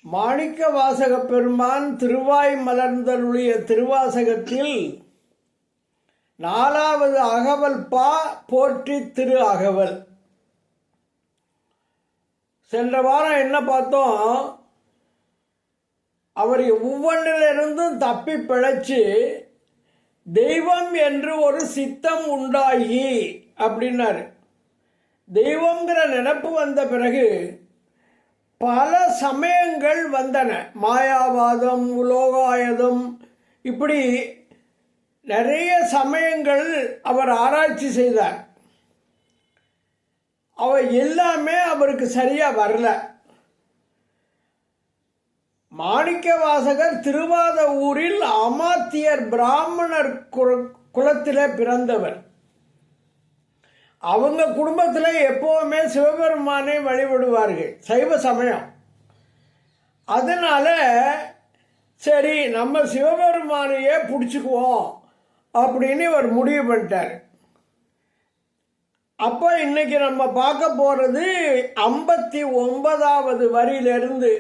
மாணிக்க வாசக பெருமான் திருவாய் மலர்ந்தருளிய திருவாசகத்தில் 4வது அகவல் பா போற்றி திரு அகவல். சென்ற வாரம் என்ன பார்த்தோம்? அவர் ஒவ்வொன்றிலிருந்தும் தப்பி பிழைச்சு தெய்வம் என்று ஒரு சித்தம் உண்டாகி அப்படின்னாரு. தெய்வங்கிற நினைப்பு வந்த பிறகு பல சமயங்கள் வந்தன. மாயாவாதம், உலோகாயதம், இப்படி நிறைய சமயங்கள் அவர் ஆராய்ச்சி செய்தார். அவை எல்லாமே அவருக்கு சரியா வரல. மாணிக்க வாசகர் திருவாத ஊரில் அமாத்தியர் பிராமணர் குலத்திலே பிறந்தவர். அவங்க குடும்பத்தில் எப்போவுமே சிவபெருமானை வழிபடுவார்கள், சைவ சமயம். அதனால சரி, நம்ம சிவபெருமானையே பிடிச்சிக்குவோம் அப்படின்னு ஒரு முடிவு பண்ணிட்டார். அப்போ இன்னைக்கு நம்ம பார்க்க போகிறது 59வது வரியிலிருந்து,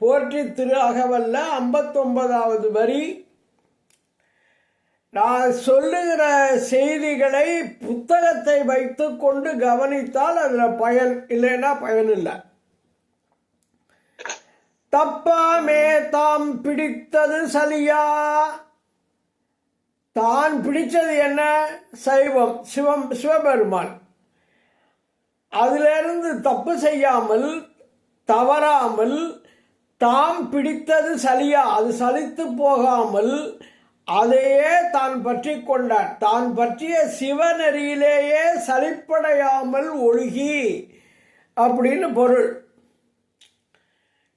போற்றி திரு அகவல்ல 59வது வரி. நான் சொல்லுகிற செய்திகளை புத்தகத்தை வைத்து கொண்டு கவனித்தால் அதில் பயன், இல்லைன்னா பயன் இல்லை. தப்பாமே தாம் பிடித்தது சலியா. தான் பிடிச்சது என்ன? சைவம், சிவபெருமான். அதிலிருந்து தப்பு செய்யாமல், தவறாமல், தாம் பிடித்தது சலியா, அது சலித்து போகாமல் அதையே தான் பற்றி கொண்டார். தான் பற்றிய சிவநெறியிலேயே சலிப்படையாமல் ஒழுகி அப்படின்னு பொருள்.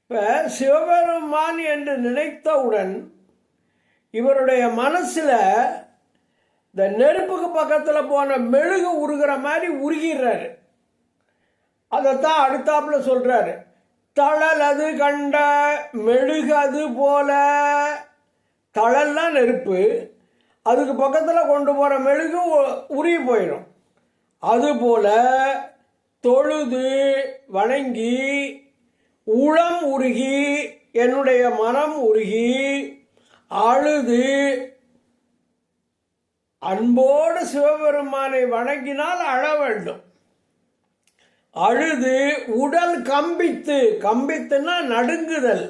இப்போ சிவபெருமான் என்று நினைத்தவுடன் இவருடைய மனசில் இந்த நெருப்புக்கு பக்கத்தில் போன மெழுகு உருகிற மாதிரி உருகிறாரு. அதைத்தான் அடுத்தாப்புல சொல்றாரு. தழல் அது கண்ட மெழுகு அது போல. தழல்லாம் நெருப்பு, அதுக்கு பக்கத்தில் கொண்டு போகிற மெழுகு உருகி போயிடும். அதுபோல தொழுது வணங்கி உளம் உருகி, என்னுடைய மனம் உருகி அழுது அன்போடு சிவபெருமானை வணங்கினால் அழ வேண்டும். அழுது உடல் கம்பித்து, கம்பித்துன்னா நடுங்குதல்.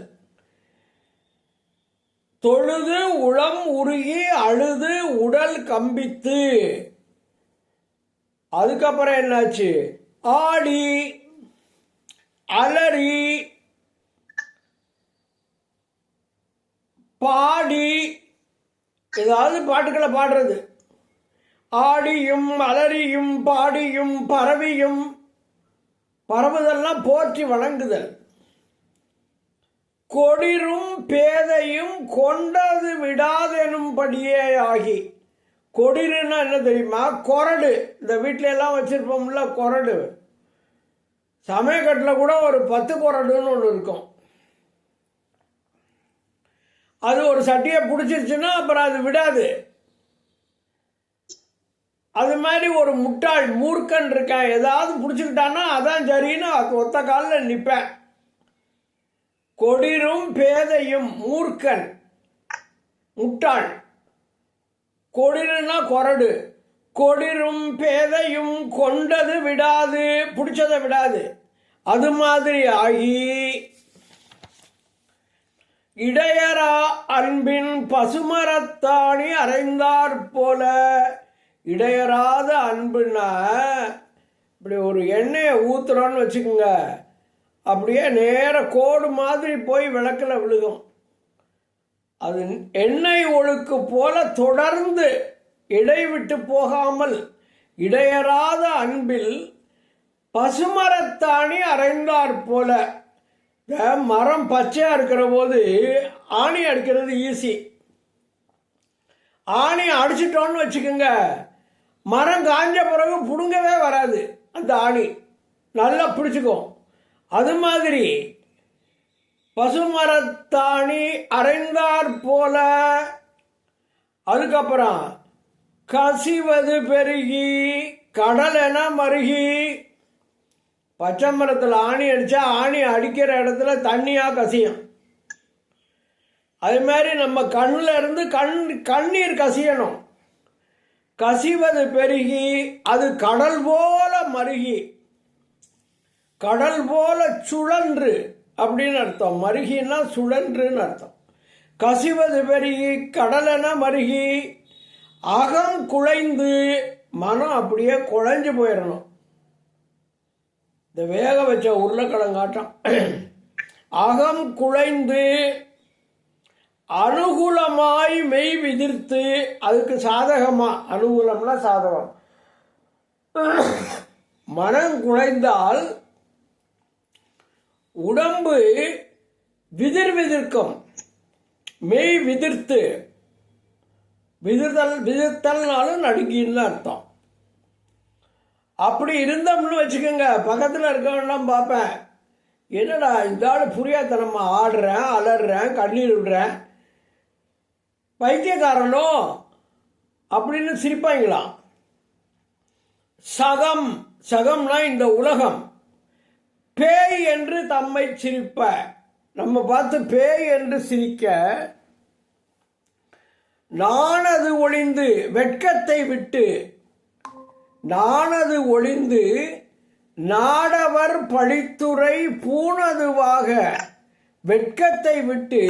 தொழுது உளம் உருகி அழுது உடல் கம்பித்து. அதுக்கப்புறம் என்னாச்சு? ஆடி அலறி பாடி, ஏதாவது பாட்டுக்களை பாடுறது. ஆடியும் அலறியும் பாடியும் பரவியும், பரவுதெல்லாம் போற்றி வணங்குதல். கொடிரும் பேதையும் கொண்டது விடாதெனும்படியே ஆகி. கொடிருன்னா என்ன தெரியுமா? கொரடு. இந்த வீட்டில எல்லாம் வச்சிருப்போம்ல கொரடு. சமயக்கட்டில் கூட ஒரு 10 கொரடுன்னு ஒன்று இருக்கும். அது ஒரு சட்டியை பிடிச்சிருச்சுன்னா அப்புறம் அது விடாது. அது மாதிரி ஒரு முட்டாள் மூர்க்கன் இருக்கான், ஏதாவது பிடிச்சிக்கிட்டான்னா அதான் சரின்னு ஒத்த காலில் நிற்பேன். கொடிரும் பேதையும், மூர்க்கன் முட்டாள். கொடிருன்னா கொரடு. கொடிரும் பேதையும் கொண்டது விடாது, பிடிச்சதை விடாது. அது மாதிரி ஆகி இடையரா அன்பின் பசுமரத்தாணி அரைந்தாற் போல. இடையராத அன்புன்னா, இப்படி ஒரு எண்ணெயை ஊத்துறோன்னு வச்சுக்கோங்க, அப்படியே நேர கோடு மாதிரி போய் விளக்கில் விழுகும். அது எண்ணெய் ஒழுக்கு போல தொடர்ந்து இடைவிட்டு போகாமல், இடையராத அன்பில் பசுமரத்தாணி அரைந்தாற் போல. மரம் பச்சையா இருக்கிற போது ஆணி அடிக்கிறது ஈஸி. ஆணி அடிச்சிட்டோன்னு வச்சுக்கோங்க, மரம் காஞ்ச பிறகு புடுங்கவே வராது. அந்த ஆணி நல்லா பிடிச்சிக்கும். அது மாதிரி பசுமரத்தாணி அரைந்தாற் போல. அதுக்கப்புறம் கசிவது பெருகி கடலென மருகி. பச்சை மரத்தில் ஆணி அடித்தா ஆணி அடிக்கிற இடத்துல தண்ணியாக கசியும். அது மாதிரி நம்ம கண்ணில் இருந்து கண்ணீர் கசியணும். கசிவது பெருகி அது கடல் போல மருகி, கடல் போல சுழன்று அப்படின்னு அர்த்தம். மருகின்னா சுழன்றுன்னு அர்த்தம். கசிவது பெருகி கடலென மருகி அகம் குழைந்து, மனம் அப்படியே குழைஞ்சு போயிடணும். இந்த வேக வச்ச உருளைக்கிழங்காட்டம் அகம் குழைந்து அனுகூலமாய் மெய் விதிர்த்து, அதுக்கு சாதகமா, அனுகூலம்னா சாதகம். மனம் குழைந்தால் உடம்பு விதிர்க்கும். மெய் விதிர்த்து, விதிர்த்தல்னாலும் நடுங்கின்னு அர்த்தம். அப்படி இருந்தோம்னு வச்சுக்கோங்க, பக்கத்தில் இருக்கவன்லாம் பார்ப்பேன், என்னடா இந்த ஆள் புரியாதனமா ஆடுறேன், அலறேன், கண்ணீர் விடுறேன், பைத்தியக்காரனோ அப்படின்னு சிரிப்பாங்களாம். சகம்னா இந்த உலகம். பேய் என்று தம்மை சிரிப்ப, நம்ம பார்த்து பேய் என்று சிரிக்க, நானது ஒளிந்து வெட்கத்தை விட்டு, நானது ஒளிந்து நாடவர் பழித்துறை பூணதுவாக, வெட்கத்தை விட்டு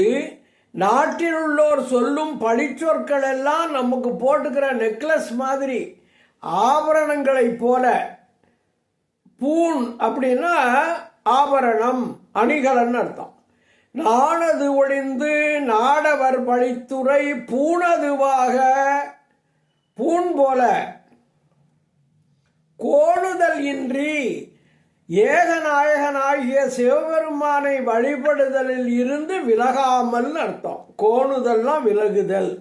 நாட்டில் உள்ளோர் சொல்லும் பழிச்சொற்கள் எல்லாம் நமக்கு போட்டுக்கிற நெக்லஸ் மாதிரி ஆபரணங்களை போல. பூண் அப்படின்னா ஆபரணம், அணிகலன் அர்த்தம். நானது ஒளிந்து நாடவர் பழித்துறை பூணதுவாக, பூண் போல கோணுதல் இன்றி ஏகநாயகனாகிய சிவபெருமானை வழிபடுதலில் இருந்து விலகாமல் அர்த்தம். கோணுதல்னா விலகுதல்.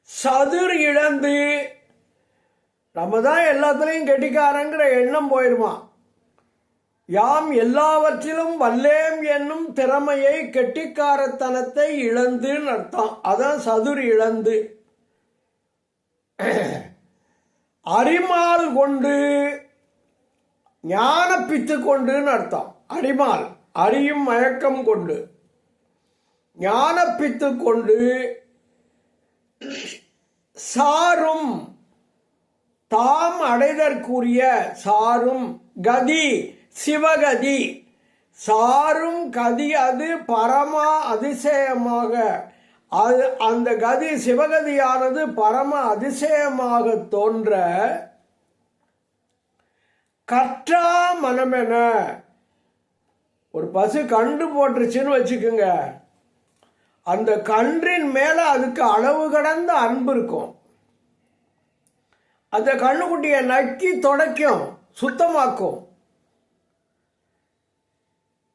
சதுர் இழந்து, நம்ம தான் எல்லாத்துலேயும் கெட்டிக்காரங்கிற எண்ணம் போயிருமா. யாம் எல்லாவற்றிலும் வல்லேம் என்னும் திறமையை, கெட்டிக்காரத்தனத்தை இழந்துன்னு அர்த்தம். அதான் சதுர் இழந்து. அறிமால் கொண்டு, ஞானப்பித்து கொண்டுன்னு அர்த்தம். அறிமால் அறியும் மயக்கம் கொண்டு, ஞானப்பித்து கொண்டு, சாரும் தாம் அடைதற்குரிய, சாரும் கதி சிவகதி, சாரும் கதி அது பரமா அதிசயமாக, அது அந்த கதி சிவகதியானது பரம அதிசயமாக தோன்ற, கற்றா மனமென, ஒரு பசு கன்று போட்டுருச்சுன்னு வச்சுக்கோங்க, அந்த கன்றின் மேல அதுக்கு அளவு கடந்த அன்பு இருக்கும். அந்த கண்ணுக்குட்டியை நக்கி தொடக்கும், சுத்தமாக்கும்.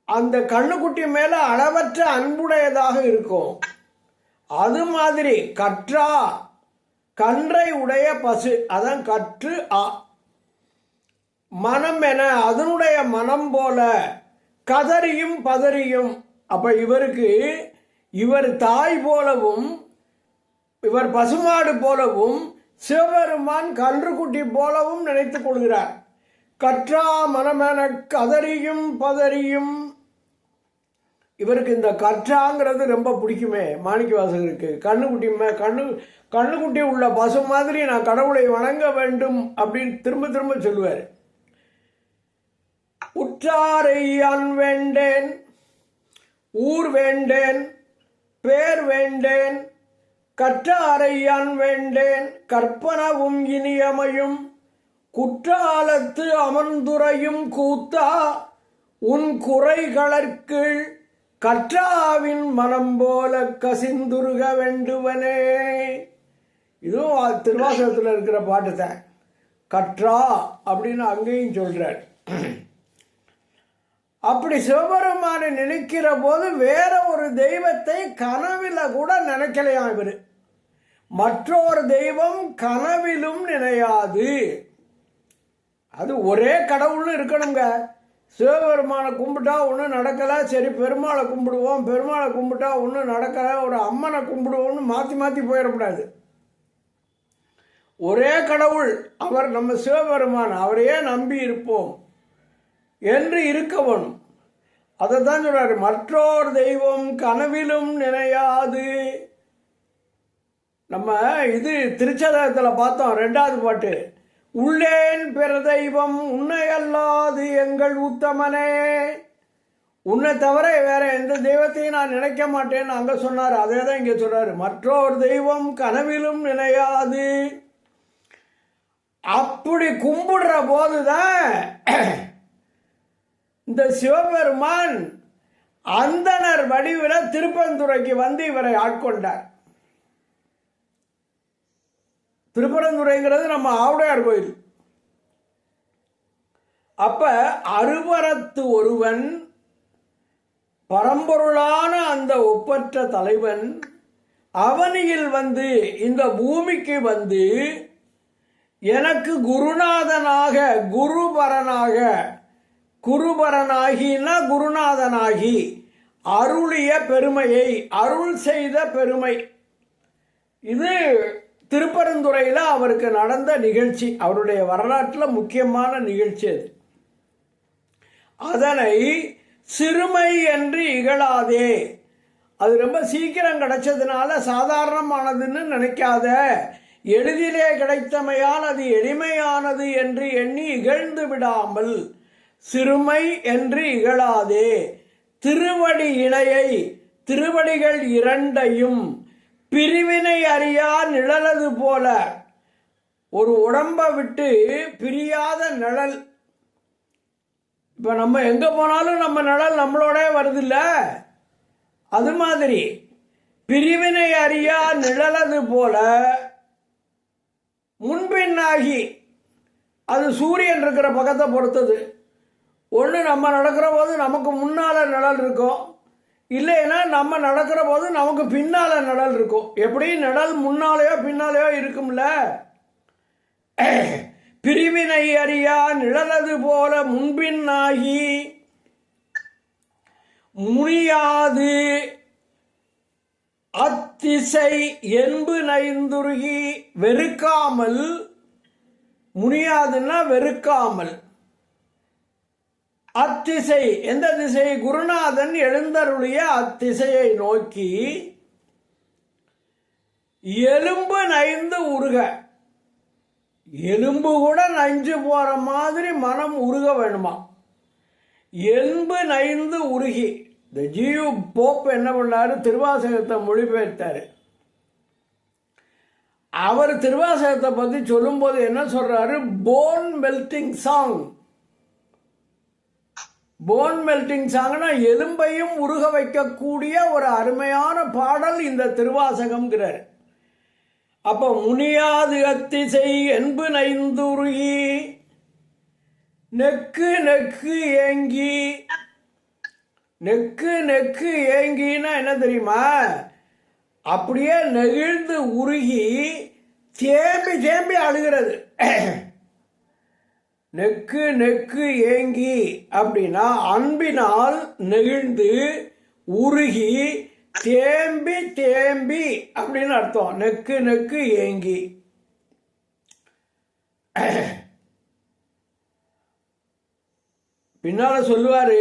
அந்த கண்ணுக்குட்டி மேல அளவற்ற அன்புடையதாக இருக்கும். அது மாதிரி கற்றா, கன்றை உடைய பசு, அதான் கற்று ஆ. மனம் என, அதனுடைய மனம் போல, கதறியும் பதறியும். அப்ப இவருக்கு, இவர் தாய் போலவும், இவர் பசுமாடு போலவும், சிவபெருமான் கன்றுக்குட்டி போலவும் நினைத்துக் கொள்கிறார். கற்றா மனமென கதறியும் பதறியும். இவருக்கு இந்த கற்றாங்கிறது ரொம்ப பிடிக்குமே மாணிக்கவாசகருக்கு. கண்ணுக்குட்டி உள்ள பசு மாதிரி நான் கடவுளை வணங்க வேண்டும் அப்படின்னு திரும்ப திரும்ப சொல்லுவார். உற்றாரை யான் வேண்டேன், ஊர் வேண்டேன், பேர் வேண்டேன், கற்றாரை யான் வேண்டேன், கற்பனவும் இனியமையும், குற்றாலத்து அமர்ந்துரையும் கூத்தா, உன் குறைகளற்கீழ் கற்றாவின் மனம் போல கசிந்துருக வேண்டுவனே. இதுவும் திருவாசகத்தில் இருக்கிற பாட்டு தான். கற்றா அப்படின்னு அங்கேயும் சொல்றார். அப்படி சிவபெருமானை நினைக்கிற போது வேற ஒரு தெய்வத்தை கனவில கூட நினைக்கலையாம் இவர். மற்றொரு தெய்வம் கனவிலும் நினையாது. அது ஒரே கடவுள்னு இருக்கணுங்க. சிவபெருமானை கும்பிட்டா ஒன்றும் நடக்கலை, சரி பெருமாளை கும்பிடுவோம், பெருமாளை கும்பிட்டா ஒன்றும் நடக்கலை, ஒரு அம்மனை கும்பிடுவோம்னு மாற்றி மாற்றி போயிடக்கூடாது. ஒரே கடவுள் அவர் நம்ம சிவபெருமான், அவரையே நம்பி இருப்போம் என்று இருக்கவன். அதை தான் சொல்றாரு, மற்றோர் தெய்வம் கனவிலும் நினையாது. நம்ம இது திருச்சதகத்தில் பார்த்தோம், 2வது பாட்டு. உள்ளேன் பிற தெய்வம் உன்னை அல்லாது எங்கள் உத்தமனே. உன்னை தவிர வேற எந்த தெய்வத்தையும் நான் நினைக்க மாட்டேன்னு அங்க சொன்னார். அதே தான் இங்க சொல்றாரு, மற்றொரு தெய்வம் கனவிலும் நினையாது. அப்படி கும்பிடுற போதுதான் இந்த சிவபெருமான் அந்தனர் வடிவில் திருப்பரந்துரைக்கு வந்து இவரை ஆட்கொண்டார். திருப்பரந்துரைங்கிறது நம்ம ஆவுடையார் கோயில். அப்ப அருவரத்து ஒருவன், பரம்பொருளான அந்த ஒப்பற்ற தலைவன் அவனியில் வந்து இந்த பூமிக்கு வந்து எனக்கு குருநாதனாக, குருபரனாகினா குருநாதனாகி அருளிய பெருமையை, அருள் செய்த பெருமை. இது திருப்பரந்துரையில் அவருக்கு நடந்த நிகழ்ச்சி, அவருடைய வரலாற்றில் முக்கியமான நிகழ்ச்சி அது. அதனை சிறுமை என்று இகழாதே. அது ரொம்ப சீக்கிரம் கிடைச்சதுனால சாதாரணமானதுன்னு நினைக்காத, எளிதிலே கிடைத்தமையால் அது எளிமையானது என்று எண்ணி இகழ்ந்து விடாமல் சிறுமை என்று இகழாதே. திருவடி இணையை, திருவடிகள் இரண்டையும் பிரிவினை அறியா நிழலது போல, ஒரு உடம்பை விட்டு பிரியாத நிழல். இப்ப நம்ம எங்க போனாலும் நம்ம நிழல் நம்மளோட வருதில்ல, அது மாதிரி பிரிவினை அறியா நிழலது போல முன்பின்னாகி, அது சூரியன் இருக்கிற பக்கத்தை பொறுத்தது. ஒன்று நம்ம நடக்கிற போது நமக்கு முன்னால நிழல் இருக்கும், இல்லைன்னா நம்ம நடக்கிற போது நமக்கு பின்னால நிழல் இருக்கும். எப்படி நிழல் முன்னாலேயோ பின்னாலேயோ இருக்கும்ல. பிரிவினை அறியா நிழலது போல முன்பின்னாகி முனியாது அத்திசை என்பு நைந்துருகி வெறுக்காமல். முனியாதுன்னா வெறுக்காமல். அத்திசை எந்த திசை? குருநாதன் எழுந்தருளிய அத்திசையை நோக்கி எலும்பு நைந்து உருக. எலும்பு கூட நஞ்சு போற மாதிரி மனம் உருக வேணுமா? எலும்பு நைந்து உருகி. இந்த ஜியு போப் என்ன பண்ணாரு, திருவாசகத்தை மொழிபெயர்த்தாரு. அவர் திருவாசகத்தை பத்தி சொல்லும் போது என்ன சொல்றாரு, bone melting song. Bone melting சாங்னா எலும்பையும் உருக வைக்கக்கூடிய ஒரு அருமையான பாடல் இந்த திருவாசகம்ங்கிறார். அப்ப முனியாது அத்திசை என்பு நைந்துருகி நெக்கு நெக்கு ஏங்கி. நெக்கு நெக்கு ஏங்கினா என்ன தெரியுமா? அப்படியே நெகிழ்ந்து உருகி தேம்பி தேம்பி அழுகிறது. நெக்கு நெக்கு ஏங்கி அப்படின்னா அன்பினால் நெகிழ்ந்து உருகி தேம்பி தேம்பி அப்படின்னு அர்த்தம். நெக்கு நெக்கு ஏங்கி. பின்னால சொல்லுவாரு,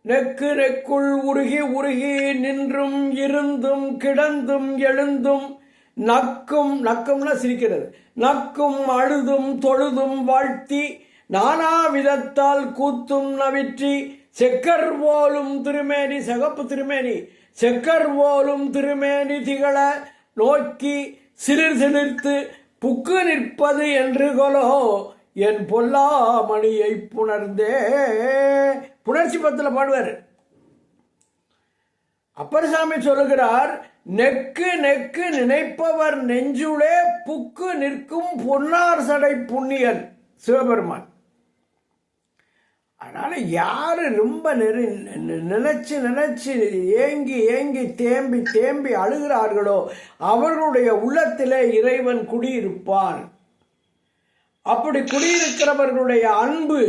நெக்கு நெக்குள் உருகி உருகி நின்றும் இருந்தும் கிடந்தும் எழுந்தும் நக்கும். நக்கும்னா சிரிக்கிறது. நக்கும் அழுதும் தொழுதும் வாழ்த்தி நானா விதத்தால் கூத்தும் நவிற்றி செக்கர் போலும் திருமேனி, சிகப்பு திருமேனி, செக்கர் போலும் திருமேனி திகழ நோக்கி சிலிர் சிலிர்த்து புக்கு நிற்பது என்று கொலோ என் பொல்லாமணியை புணர்ந்தே. புணர்ச்சி பத்துல பாடுவார். அப்பர்சாமி சொல்லுகிறார், நெக்கு நெக்கு நினைப்பவர் நெஞ்சுளே புக்கு நிற்கும் பொன்னார் சடை புண்ணியன் சிவபெருமான். அதனால யாரு ரொம்ப நினைச்சு நினைச்சு ஏங்கி ஏங்கி தேம்பி தேம்பி அழுகிறார்களோ அவர்களுடைய உள்ளத்திலே இறைவன் குடியிருப்பான். அப்படி குடியிருக்கிறவர்களுடைய அன்பு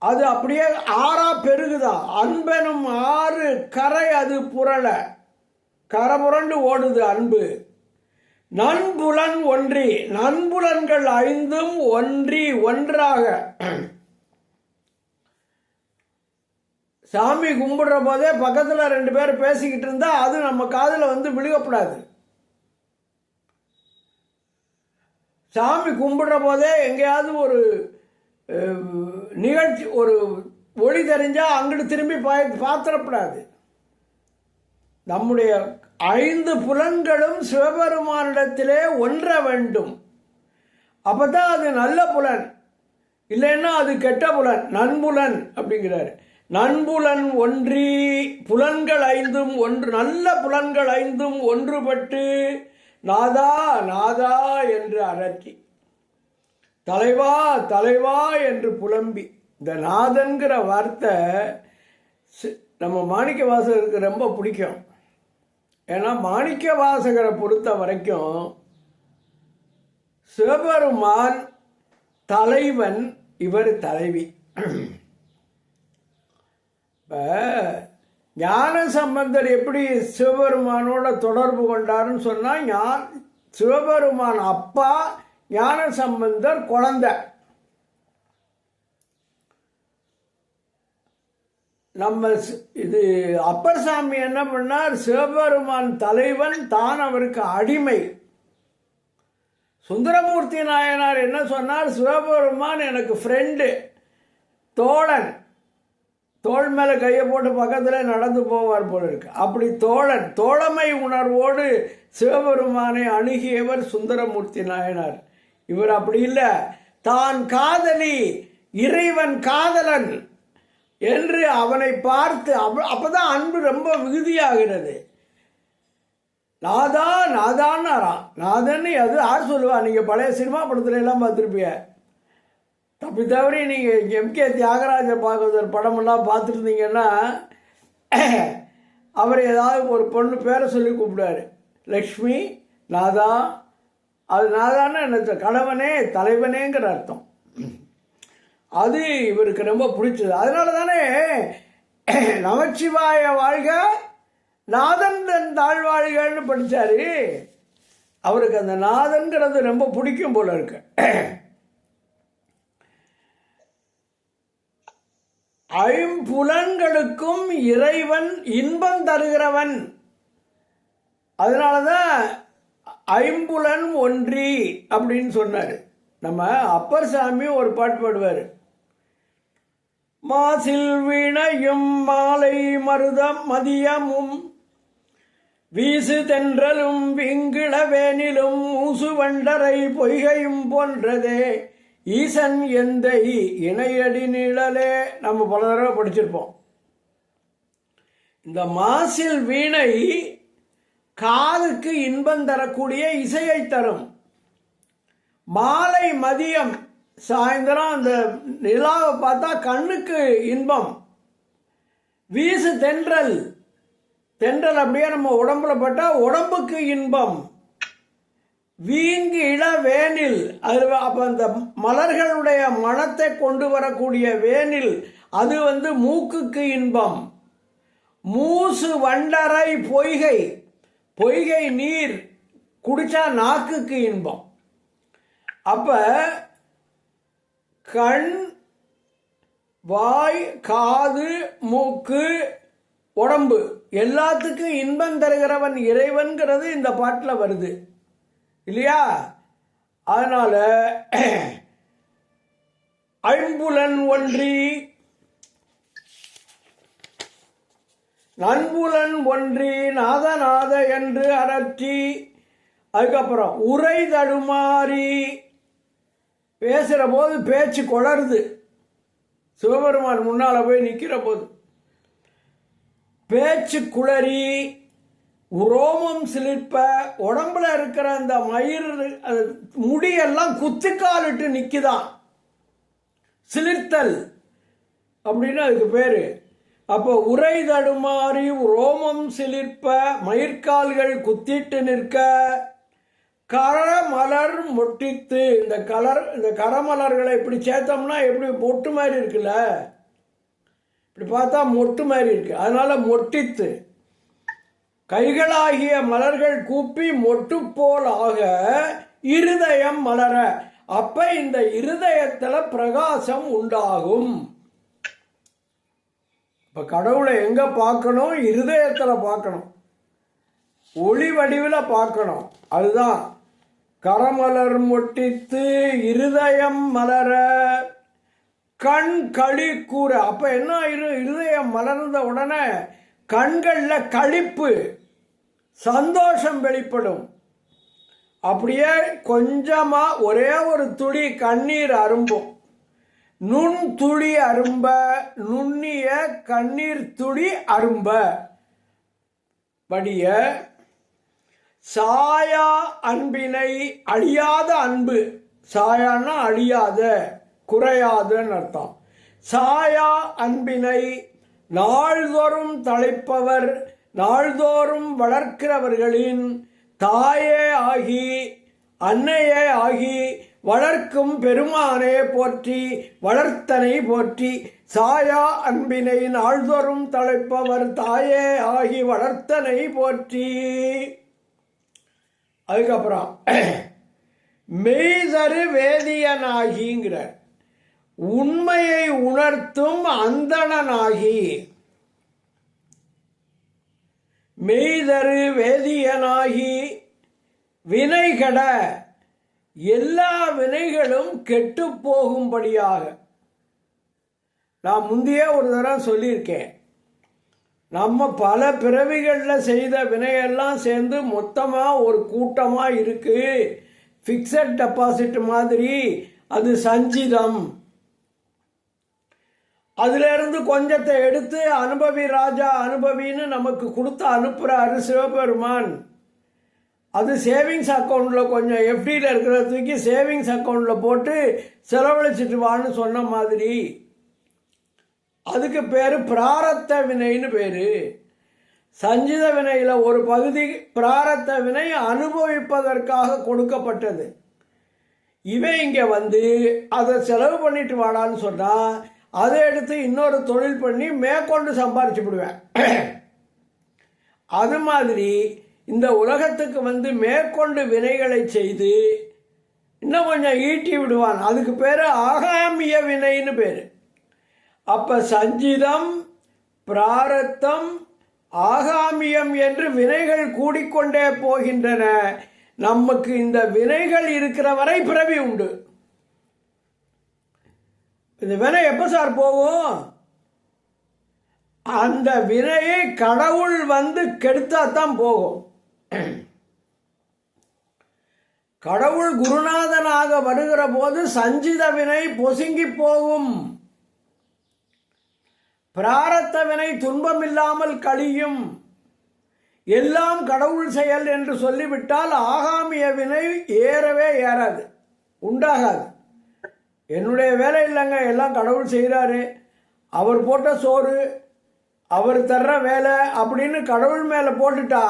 அது அப்படியே ஆறா பெருகுதா. அன்பெனும் ஆறு கரை அது புரள, கரை புரண்டு ஓடுது அன்பு. நன்புலன் ஒன்றி, நன்புலன்கள் ஐந்தும் ஒன்றி ஒன்றாக. சாமி கும்பிடுற போதே பக்கத்துல 2 பேர் பேசிக்கிட்டு இருந்தா அது நம்ம காதுல வந்து விழுகப்படாது. சாமி கும்பிடுற போதே எங்கேயாவது ஒரு நிகழ்ச்சி, ஒரு ஒளி தெரிஞ்சா அங்கிட்டு திரும்பி பார்த்துடப்படாது. நம்முடைய 5 புலன்களும் சிவபெருமானிடத்திலே ஒன்ற வேண்டும். அப்பதான் அது நல்ல புலன், இல்லைன்னா அது கெட்ட புலன், நன்புலன் அப்படிங்கிறாரு. நன்புலன் ஒன்றி, புலன்கள் 5ம் ஒன்று, நல்ல புலன்கள் 5ம் ஒன்றுபட்டு நாதா நாதா என்று அரற்றி, தலைவா தலைவா என்று புலம்பி. இந்த நாதன்கிற வார்த்தை நம்ம மாணிக்க வாசகருக்கு ரொம்ப பிடிக்கும். ஏன்னா மாணிக்க வாசகரை பொறுத்த வரைக்கும் சிவபெருமான் தலைவன், இவர் தலைவி. ஞான சம்பந்தர் எப்படி சிவபெருமானோட தொடர்பு கொண்டாருன்னு சொன்னா, சிவபெருமான் அப்பா, ஞான சம்பந்தர் குழந்தை. நம்ம இது அப்பர் சாமி என்ன பண்ணார், சிவபெருமான் தலைவன், தான் அவருக்கு அடிமை. சுந்தரமூர்த்தி நாயனார் என்ன சொன்னார், சிவபெருமான் எனக்கு ஃப்ரெண்டு, தோழன். தோள் மேல கையை போட்டு பக்கத்தில் நடந்து போவார் போல இருக்கு. அப்படி தோழன், தோழமை உணர்வோடு சிவபெருமானை அணுகியவர் சுந்தரமூர்த்தி நாயனார். இவர் அப்படி இல்லை, தான் காதலி, இறைவன் காதலன் என்று அவனை பார்த்து அப்பதான் அன்பு ரொம்ப மிகுதியாகிறது. நாதா நாதான்னாரா, நாதன்னு அது யார் சொல்லுவா? நீங்க பழைய சினிமா படத்துல எல்லாம் பார்த்துருப்பீங்க. தப்பி தவறி நீங்க எம்கே தியாகராஜ பாகவதர் படமெல்லாம் பார்த்துருந்தீங்கன்னா, அவர் ஏதாவது ஒரு பொண்ணு பேரை சொல்லி கூப்பிடுவாரு, லக்ஷ்மி, நாதா. அது நாதான்னு என்ன, கணவனே தலைவனேங்கிற அர்த்தம். அது இவருக்கு ரொம்ப பிடிச்சது. அதனால தானே நமச்சிவாய வாழ்க நாதன் தன் தாழ்வாழ்கன்னு படிச்சாரு. அவருக்கு அந்த நாதன்கிறது ரொம்ப பிடிக்கும் போல இருக்கு. ஐம்புலன்களுக்கும் இறைவன் இன்பம் தருகிறவன். அதனாலதான் ஐம்புலன் ஒன்றி அப்படின்னு சொன்னாரு. நம்ம அப்பர் சாமி ஒரு பாட்டு பாடுவாரு, மாசில் வீணையும் மாலை மருதம் மதியமும் வீசு தென்றலும் விங்கிளவேனிலும் மூசு வண்டரை பொய்கையும் போன்றதே ஈசன் எந்த இணையடி நிழலே. நம்ம பல தடவை படிச்சிருப்போம். இந்த மாசில் வீணை காதுக்கு இன்பம் தரக்கூடிய இசையை தரும். மாலை மதியம் சாயந்தரம் அந்த நிலாவை பார்த்தா கண்ணுக்கு இன்பம். வீசு தென்றல், தென்றல் அப்படியே நம்ம உடம்புல பட்டா உடம்புக்கு இன்பம். வீங்கு இள வேனில், அது அப்ப அந்த மலர்களுடைய மனத்தை கொண்டு வரக்கூடிய வேனில், அது மூக்குக்கு இன்பம். மூசு வண்டரை பொய்கை, பொய்கை நீர் குடிச்சா நாக்குக்கு இன்பம். அப்ப கண், வாய், காது, மூக்கு, உடம்பு எல்லாத்துக்கும் இன்பம் தருகிறவன் இறைவன்கிறது இந்த பாட்டில் வருது இல்லையா? அதனால ஐம்புலன் ஒன்றி, நன்புலன் ஒன்றி நாதநாத என்று அரற்றி, அதுக்கப்புறம் உரை தடுமாறி, பேசுற போது பேச்சு கொளருது. சிவபெருமான் முன்னால போய் நிக்கிற போது பேச்சு குளறி, ரோமம் சிலிர்ப்ப, உடம்புல இருக்கிற அந்த மயிர் முடியெல்லாம் குத்துக்காலிட்டு நிக்குதான், சிலிர்த்தல் அப்படின்னு அதுக்கு பேரு. அப்போ உரை தடுமாறி ரோமம் சிலிர்ப்ப, மயிர்கால்கள் குத்திட்டு நிற்க, கரமலர் மொட்டித்து, இந்த கரமலர்களை இப்படி சேர்த்தோம்னா எப்படி மொட்டு மாதிரி இருக்குல்ல, இப்படி பார்த்தா மொட்டு மாதிரி இருக்கு, அதனால மொட்டித்து. கைகளாகிய மலர்கள் கூப்பி மொட்டுப்போல் ஆக இருதயம் மலர. அப்ப இந்த இருதயத்துல பிரகாசம் உண்டாகும். இப்ப கடவுளை எங்க பார்க்கணும்? இருதயத்துல பார்க்கணும், ஒளி வடிவில் பார்க்கணும். அதுதான் கரமலர் மொட்டித்து இருதயம் மலர கண் களி கூற. அப்ப என்ன ஆயிரும்? இருதயம் மலர்ந்த உடனே கண்கள்ல களிப்பு, சந்தோஷம் வெளிப்படும். அப்படியே கொஞ்சமா ஒரே ஒரு துளி கண்ணீர் அரும்பும். நுண் துளி அரும்ப, நுண்ணிய கண்ணீர் துளி அரும்ப படிய சாயா அன்பினை அழியாத அன்பு. சாயான்னா அழியாத, குறையாதுன்னு அர்த்தம். சாயா அன்பினை நாள்தோறும் தழைப்பவர், நாள்தோறும் வளர்க்கிறவர்களின் தாயே ஆகி அன்னையே ஆகி வளர்க்கும் பெருமானே போற்றி, வளர்த்தனை போற்றி. சாயா அன்பினை நாள்தோறும் தழைப்பவர் தாயே ஆகி வளர்த்தனை போற்றி. அதுக்கப்புறம் மெய்தரு வேதியனாகிங்கிறார். உண்மையை உணர்த்தும் அந்தணனாகி. மெய்தரு வேதியனாகி வினைகட, எல்லா வினைகளும் கெட்டு போகும்படியாக. நான் முந்தைய ஒரு தடவை சொல்லியிருக்கேன், நம்ம பல பிறவிகளில் செய்த வினையெல்லாம் சேர்ந்து மொத்தமாக ஒரு கூட்டமாக இருக்கு. ஃபிக்ஸட் டெபாசிட் மாதிரி அது சஞ்சிதம். அதிலிருந்து கொஞ்சத்தை எடுத்து அனுபவி ராஜா அனுபவின்னு நமக்கு கொடுத்து அனுப்புகிறாரு சிவபெருமான். அது சேவிங்ஸ் அக்கௌண்ட்டில் கொஞ்சம் எஃப்டியில் இருக்கிறத தூக்கி சேவிங்ஸ் அக்கௌண்ட்டில் போட்டு செலவழிச்சிட்டு வான்னு சொன்ன மாதிரி அதுக்கு பேர் பிராரத்த வினைன்னு பேர். சஞ்சித வினையில் ஒரு பகுதி பிராரத்த வினை அனுபவிப்பதற்காக கொடுக்கப்பட்டது. இவன் இங்கே வந்து அதை செலவு பண்ணிட்டு வாடான்னு சொன்னால் அதை எடுத்து இன்னொரு தொழில் பண்ணி மேற்கொண்டு சம்பாரிச்சு விடுவேன். அது மாதிரி இந்த உலகத்துக்கு வந்து மேற்கொண்டு வினைகளை செய்து இன்னும் கொஞ்சம் ஈட்டி விடுவான். அதுக்கு பேர் ஆகாமிய வினைன்னு பேர். அப்ப சஞ்சிதம், பிராரத்தம், ஆகாமியம் என்று வினைகள் கூடிக்கொண்டே போகின்றன. நமக்கு இந்த வினைகள் இருக்கிற வரை பிறவி உண்டு. இந்த வினை எப்ப சார் போகும்? அந்த வினையை கடவுள் வந்து கெடுத்தாத்தான் போகும். கடவுள் குருநாதனாக வருகிற போது சஞ்சித வினை பொசுங்கி போகும். பிராரத்த வினை துன்பமில்லாமல் கழியும். எல்லாம் கடவுள் செயல் என்று சொல்லிவிட்டால் ஆகாமிய வினை ஏறவே ஏறாது, உண்டாகாது. என்னுடைய வேலை இல்லைங்க, எல்லாம் கடவுள் செய்கிறாரு, அவர் போட்ட சோறு, அவர் தர்ற வேலை அப்படின்னு கடவுள் மேலே போட்டுட்டா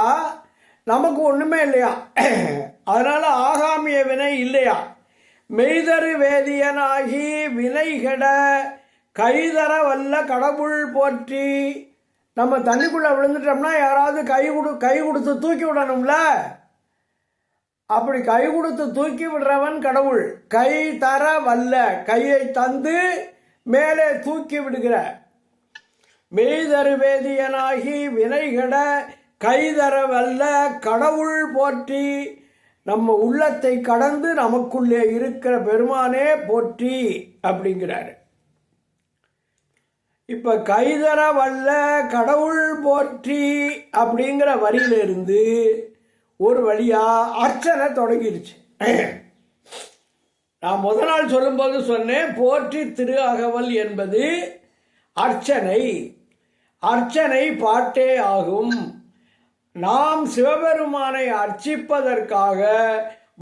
நமக்கு ஒன்றுமே இல்லையா? அதனால ஆகாமிய வினை இல்லையா? மெய்தரு வேதியனாகி வினைகட கைதர வல்ல கடவுள் போற்றி. நம்ம தண்ணிக்குள்ளே விழுந்துட்டோம்னா யாராவது கை கொடுத்து தூக்கி விடணும்ல. அப்படி கை கொடுத்து தூக்கி விடுறவன் கடவுள். கை தர வல்ல, கையை தந்து மேலே தூக்கி விடுகிற. மெய்தரு வேதியனாகி வினைகட கைதர வல்ல கடவுள் போற்றி. நம்ம உள்ளத்தை கடந்து நமக்குள்ளே இருக்கிற பெருமானே போற்றி அப்படிங்கிறாரு. இப்ப கைதர வல்ல கடவுள் போற்றி அப்படிங்கிற வரியிலிருந்து ஒரு வழியா அர்ச்சனை தொடங்கிருச்சு. நான் முதல் நாள் சொல்லும்போது சொன்னேன், போற்றி திரு அகவல் என்பது அர்ச்சனை. அர்ச்சனை பாட்டே ஆகும். நாம் சிவபெருமானை அர்ச்சிப்பதற்காக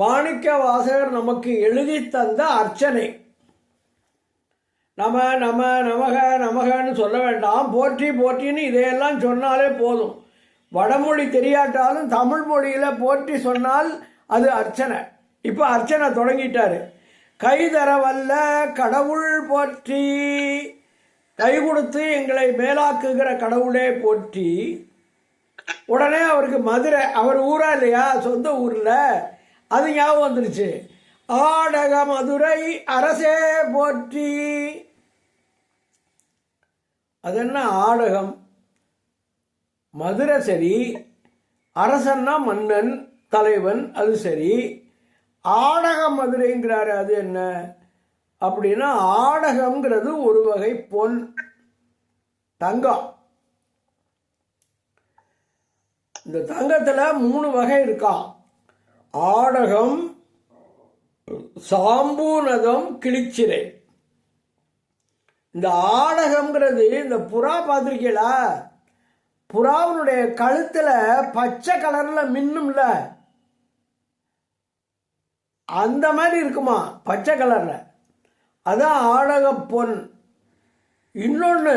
மாணிக்க வாசகர் நமக்கு எழுதி தந்த அர்ச்சனை. நம நம நமக நமகன்னு சொல்ல வேண்டாம், போற்றி போற்றின்னு இதையெல்லாம் சொன்னாலே போதும். வடமொழி தெரியாட்டாலும் தமிழ் மொழியில் போற்றி சொன்னால் அது அர்ச்சனை. இப்போ அர்ச்சனை தொடங்கிட்டாரு. கைதர வல்ல கடவுள் போற்றி. கை கொடுத்து எங்களை மேலாக்குகிற கடவுளே போற்றி. உடனே அவருக்கு மதுரை, அவர் ஊரா இல்லையா, சொந்த ஊரில், அது ஞாபகம் வந்துருச்சு. ஆடக மதுரை அரசே போற்றி. அது என்ன ஆடகம்? மதுரை சரி, அரசன்னா மன்னன் தலைவன், அது சரி. ஆடக மதுரைங்கிறாரு, அது என்ன அப்படின்னா, ஆடகம்ங்கிறது ஒரு வகை பொன், தங்கம். இந்த தங்கத்துல 3 வகை இருக்கா. ஆடகம், சாம்பூனதம், கிளிச்சிறை. இந்த ஆடகம்ங்கிறது, இந்த புறா பார்த்திருக்கீங்களா? புறாவினுடைய கழுத்துல பச்சை கலர்ல மின்னும்ல, அந்த மாதிரி இருக்குமா, பச்சை கலர்ல. அதான் ஆடக பொன். இன்னொன்று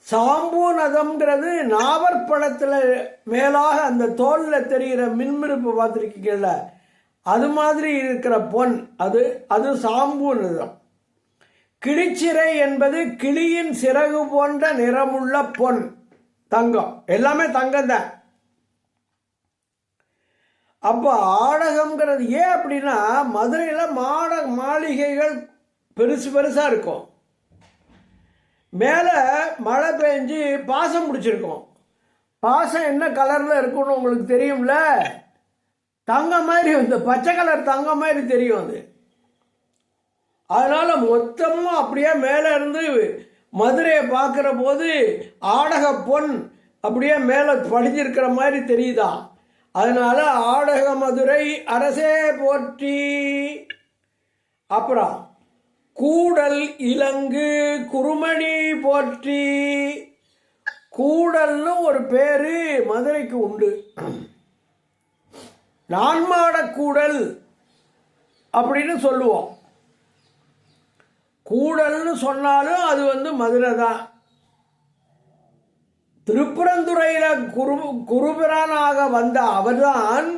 சாம்பூனதம்ங்கிறது நாவற்பழத்தில் மேலாக அந்த தோலில் தெரிகிற மின்மிருப்பு பார்த்துருக்கீங்கல்ல, அது மாதிரி இருக்கிற பொன், அது சாம்பூனதம். கிளிச்சிறை என்பது கிளியின் சிறகு போன்ற நிறமுள்ள பொன், தங்கம். எல்லாமே தங்கம் தான். அப்போ ஆடகம்ங்கிறது ஏன் அப்படின்னா, மதுரையில் மாளிகைகள் பெருசு பெருசாக இருக்கும். மேலே மழை பெஞ்சு பாசம் பிடிச்சிருக்கும். பாசம் என்ன கலரில் இருக்குன்னு உங்களுக்கு தெரியும்ல, தங்கம் மாதிரி, இந்த பச்சை கலர் தங்கம் மாதிரி தெரியும் அது. அதனால மொத்தமும் அப்படியே மேலே இருந்து மதுரையை பார்க்குற போது ஆடக பொன் அப்படியே மேலே படிஞ்சிருக்கிற மாதிரி தெரியுதா. அதனால ஆடக மதுரை அரசே போற்றி. அப்புறம் கூடல் இலங்கு குருமணி போற்றி. கூடல்னு ஒரு பேரு மதுரைக்கு உண்டு. நான்மாட கூடல் அப்படின்னு சொல்லுவோம். கூடல்னு சொன்னாலும் அது மதுரை தான். திருப்பரந்துறையில் குருபிரானாக வந்த அவர்தான்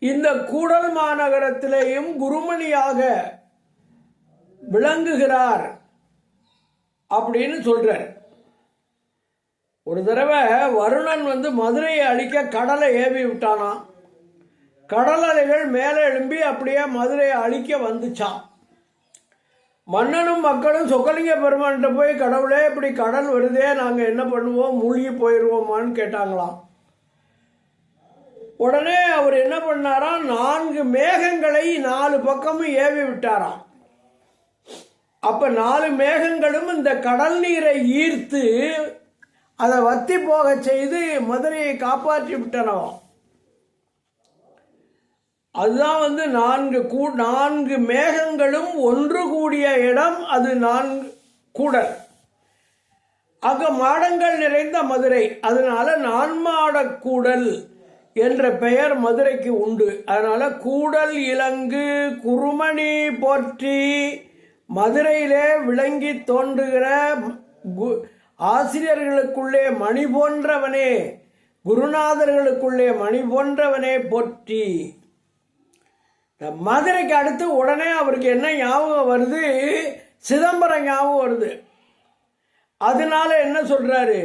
இந்த கூடல் மாநகரத்திலேயும் குருமணியாக விளங்குகிறார் அப்படின்னு சொல்றார். ஒரு தடவை வருணன் மதுரையை அழிக்க கடலை ஏவி விட்டானாம். கடல் அலைகள் மேலே எழும்பி அப்படியே மதுரையை அழிக்க வந்துச்சான். மன்னனும் மக்களும் சொக்கலிங்க பெருமான்கிட்ட போய், கடவுளே இப்படி கடல் வருதே, நாங்கள் என்ன பண்ணுவோம், மூழ்கி போயிடுவோமான்னு கேட்டாங்களாம். உடனே அவர் என்ன பண்ணாராம், 4 மேகங்களை 4 பக்கமும் ஏவி விட்டாராம். அப்ப 4 மேகங்களும் இந்த கடல் நீரை ஈர்த்து அதை வத்தி போக செய்து மதுரையை காப்பாற்றி விட்டனவாம். அதுதான் 4 மேகங்களும் ஒன்று கூடிய இடம், அது 4 கூடல். அங்க மாடங்கள் நிறைந்த மதுரை. அதனால நான்மாட கூடல் என்ற பெயர் மதுரைக்கு உண்டு. அதனால கூடல் இலங்கு குருமணி போற்றி. மதுரையிலே விளங்கி தோன்றுகிற ஆசிரியர்களுக்குள்ளே மணி போன்றவனே, குருநாதர்களுக்குள்ளே மணி போன்றவனே போற்றி. மதுரைக்கு அடுத்து உடனே அவருக்கு என்ன ஞாபகம் வருது, சிதம்பரம் ஞாபகம் வருது. அதனால என்ன சொல்றாரு,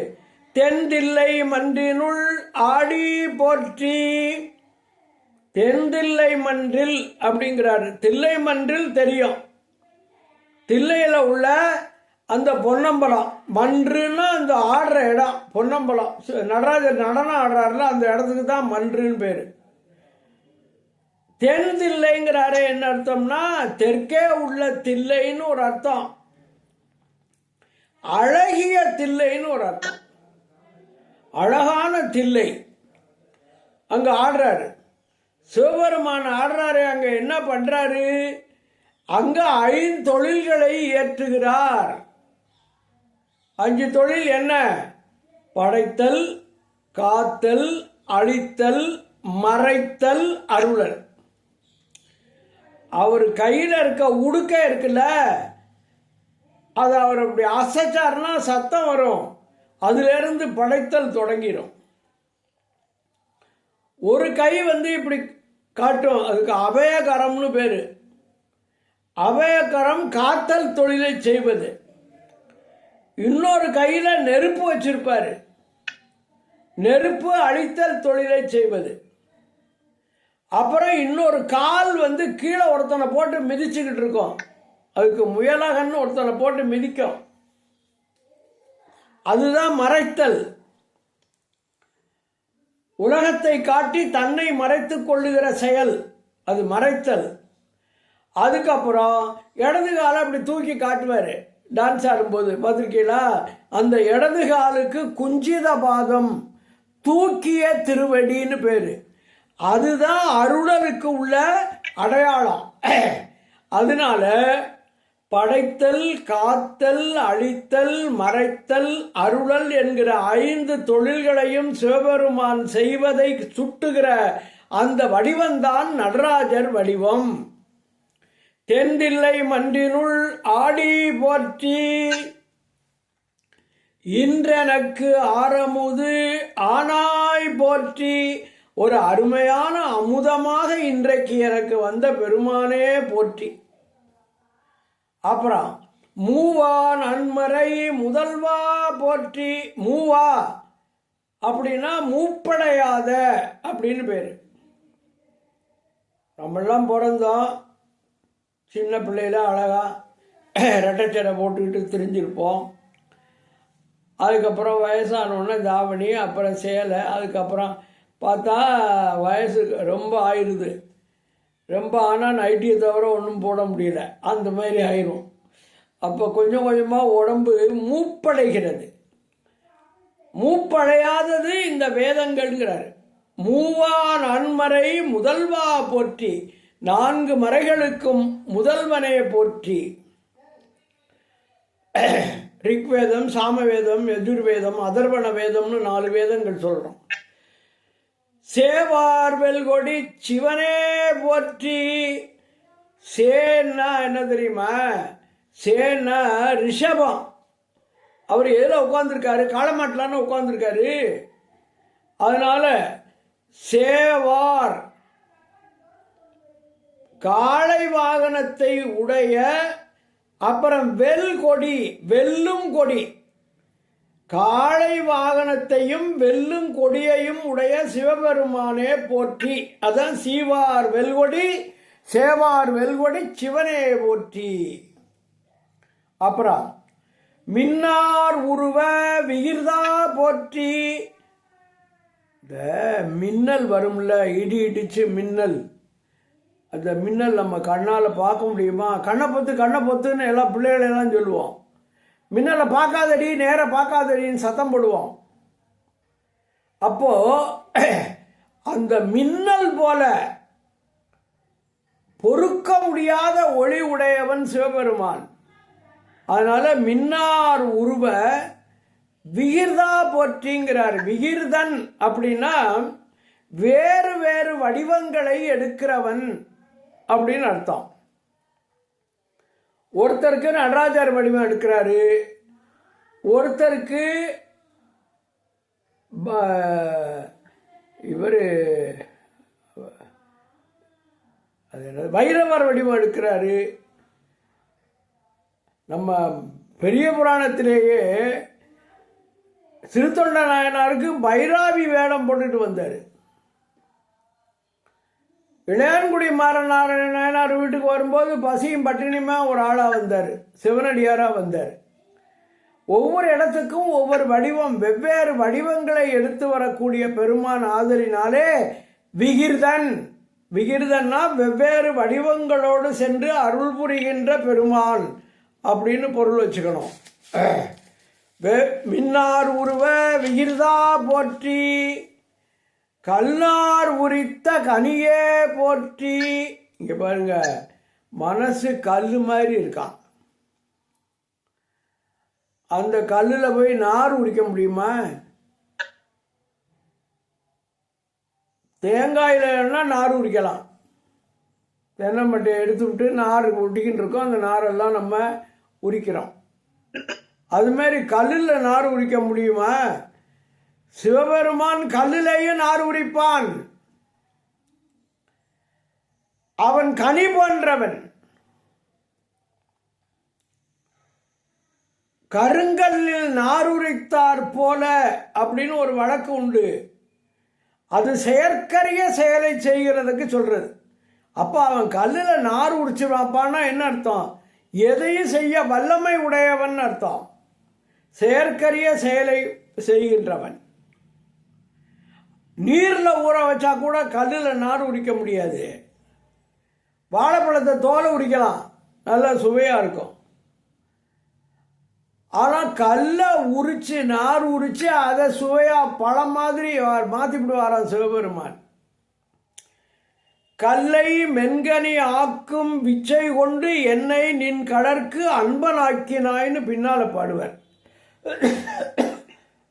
தென்தில்லை மன்றினுள் ஆடி போற்றி. தென்தில்லை மன்றில் அப்படிங்கிறாரு. தில்லை மன்றில் தெரியும், தில்லையில உள்ள அந்த பொன்னம்பலம். மன்றுன்னா அந்த ஆடுற இடம் பொன்னம்பலம். நடராஜர் நடனம் ஆடுறாருல, அந்த இடத்துக்கு தான் மன்றுன்னு பேரு. தென் தில்லைங்கிறாரே, என்ன அர்த்தம்னா தெற்கே உள்ள தில்லைன்னு ஒரு அர்த்தம், அழகிய தில்லைன்னு ஒரு அர்த்தம். அழகான தில்லை அங்க ஆடுறாரு சிவபெருமான். ஆடுறாரு அங்க, என்ன பண்றாரு, அங்க 5 தொழில்களை ஏற்றுகிறார். 5 தொழில் என்ன, படைத்தல், காத்தல், அழித்தல், மறைத்தல், அருளல். அவர் கையில் இருக்க உடுக்க இருக்குல்ல, அது அவர் அப்படி அசைச்சார்னா சத்தம் வரும், அதுல இருந்து படைத்தல் தொடங்கிடும். ஒரு கை இப்படி காட்டும், அதுக்கு அபயகரம்னு பேரு. அபயகரம் காத்தல் தொழிலை செய்வது. இன்னொரு கையில நெருப்பு வச்சிருப்பாரு. நெருப்பு அழித்தல் தொழிலை செய்வது. அப்புறம் இன்னொரு கால் கீழே ஒருத்தனை போட்டு மிதிச்சுக்கிட்டு இருக்கோம், அதுக்கு முயலகன்னு ஒருத்தனை போட்டு மிதிக்கும், அதுதான் மறைத்தல். உலகத்தை காட்டி தன்னை மறைத்துக் கொள்ளுகிற செயல் அது மறைத்தல். அதுக்கப்புறம் இடது காலை அப்படி தூக்கி காட்டுவார் டான்ஸ் ஆடும்போது, பார்த்துருக்கீங்களா? அந்த இடது காலுக்கு குஞ்சித பாதம், தூக்கிய திருவடின்னு பேர். அதுதான் அருளலுக்கு உள்ள அடையாளம். அதனால படைத்தல், காத்தல், அழித்தல், மறைத்தல், அருளல் என்கிற 5 தொழில்களையும் சிவபெருமான் செய்வதை சுட்டுகிற அந்த வடிவம்தான் நடராஜர் வடிவம். தென்தில்லை மன்றினுள் ஆடி போற்றி, இன்றெனக்கு ஆரமுது ஆனாய் போற்றி. ஒரு அருமையான அமுதமாக இன்றைக்கு எனக்கு வந்த பெருமானே போற்றி. அப்புறம் மூவா நன்மறை முதல்வா போற்றி. மூவா அப்படின்னா மூப்படையாத அப்படின்னு பேர். நம்மெல்லாம் பிறந்தோம் சின்ன பிள்ளையில அழகா ரெட்டைச்சடை போட்டுக்கிட்டு திரிஞ்சிருப்போம். அதுக்கப்புறம் வயசானோடனே தாவணி, அப்புறம் சேலை, அதுக்கப்புறம் பார்த்தா வயசு ரொம்ப ஆயிடுது. ரொம்ப ஆனால் நைட்டியை தவிர ஒன்றும் போட முடியல, அந்த மாதிரி ஆயிரும். அப்போ கொஞ்சம் கொஞ்சமாக உடம்பு மூப்படைகிறது. மூப்படையாதது இந்த வேதங்கள்ங்கிறார். மூவா நன்மறை முதல்வா போற்றி, 4 மறைகளுக்கும் முதல்வனே போற்றி. ரிக்வேதம், சாமவேதம், யஜுர்வேதம், அதர்வண வேதம்னு 4 வேதங்கள் சொல்கிறோம். சேவார் வெல்கொடி சிவனே போற்றி. சேன்னா என்ன தெரியுமா? சேன்னா ரிஷபம். அவர் எதில் உட்காந்துருக்காரு? காளமாட்டலான்னு உட்காந்துருக்காரு. அதனால சேவார் காளை வாகனத்தை உடைய, அப்புறம் வெல்கொடி வெல்லும் கொடி, காளை வாகனத்தையும் வெல்லும் கொடியையும் உடைய சிவபெருமானே போற்றி. அதான் சீவார் வெல்கொடி, சேவார் வெல்கொடி சிவனே போற்றி. அப்புறம் மின்னார் உருவ விகிர்தா போற்றி. இந்த மின்னல் வரும்ல, இடி இடிச்சு மின்னல், அந்த மின்னல் நம்ம கண்ணால் பார்க்க முடியுமா? கண்ணை பொத்துன்னு எல்லாம் பிள்ளைகளெல்லாம் சொல்லுவோம். மின்னலை பார்க்காதடி, நேர பார்க்காதடின்னு சத்தம் போடுவோம். அப்போ அந்த மின்னல் போல பொறுக்க முடியாத ஒளி உடையவன் சிவபெருமான். அதனால மின்னார் உருவ விகிர்தா போற்றிங்கிறார். விகிர்தன் அப்படின்னா வேறு வேறு வடிவங்களை எடுக்கிறவன் அப்படின்னு அர்த்தம். ஒருத்தருக்கு நடராஜர் வடிவம் எடுக்கிறாரு, ஒருத்தருக்கு இவர் அது என்ன பைரவர் வடிவம் எடுக்கிறாரு. நம்ம பெரிய புராணத்திலேயே சிறுத்தொண்ட நாயனாருக்கு பைராவி வேடம் போட்டுட்டு வந்தார். இளையான்குடி மாறநாராயண நாயனார் வீட்டுக்கு வரும்போது பசியும் பட்டினியுமா ஒரு ஆளாக வந்தார், சிவனடியாராக வந்தார். ஒவ்வொரு இடத்துக்கும் ஒவ்வொரு வடிவம், வெவ்வேறு வடிவங்களை எடுத்து வரக்கூடிய பெருமான் ஆதலினாலே விகிர்தன். விகிர்தன்னா வெவ்வேறு வடிவங்களோடு சென்று அருள் புரிகின்ற பெருமான் அப்படின்னு பொருள் வச்சுக்கணும். மின்னார் உருவ விகிர்தா போற்றி, கல்லார் உரித்த கனியே போற்றி. இங்க பாருங்க, மனசு கல் மாதிரி இருக்கான். அந்த கல்லில் போய் நார் உரிக்க முடியுமா? தேங்காயில நார் உரிக்கலாம். தென்னம்பட்டை எடுத்து விட்டு நார் ஒட்டிக்கிட்டு இருக்கோம், அந்த நாரெல்லாம் நம்ம உரிக்கிறோம். அது மாதிரி கல்லில் நார் உரிக்க முடியுமா? சிவபெருமான் கல்லிலேயும் நார் உரிப்பான். அவன் கனி போன்றவன். கருங்கல்லில் நாருரித்தார் போல அப்படின்னு ஒரு வழக்கு உண்டு. அது செயற்கரிய செயலை செய்கிறதுக்கு சொல்றது. அப்போ அவன் கல்லில் நார் உரிச்சுவாப்பான்னா என்ன அர்த்தம்? எதையும் செய்ய வல்லமை உடையவன் அர்த்தம். செயற்கரிய செயலை செய்கின்றவன். நீரில் ஊற வச்சா கூட கல்லில் நார் உரிக்க முடியாது. வாழைப்பழத்தை தோலை உரிக்கலாம், நல்லா சுவையாக இருக்கும். ஆனால் கல்லை உரித்து நார் உரித்து அதை சுவையாக பழம் மாதிரி மாற்றி விடுவாராம் சிவபெருமான். கல்லை மென்கனி ஆக்கும் விச்சை கொண்டு என்னை நின் கடற்கு அன்பனாக்கினாய்னு பின்னால் பாடுவார்.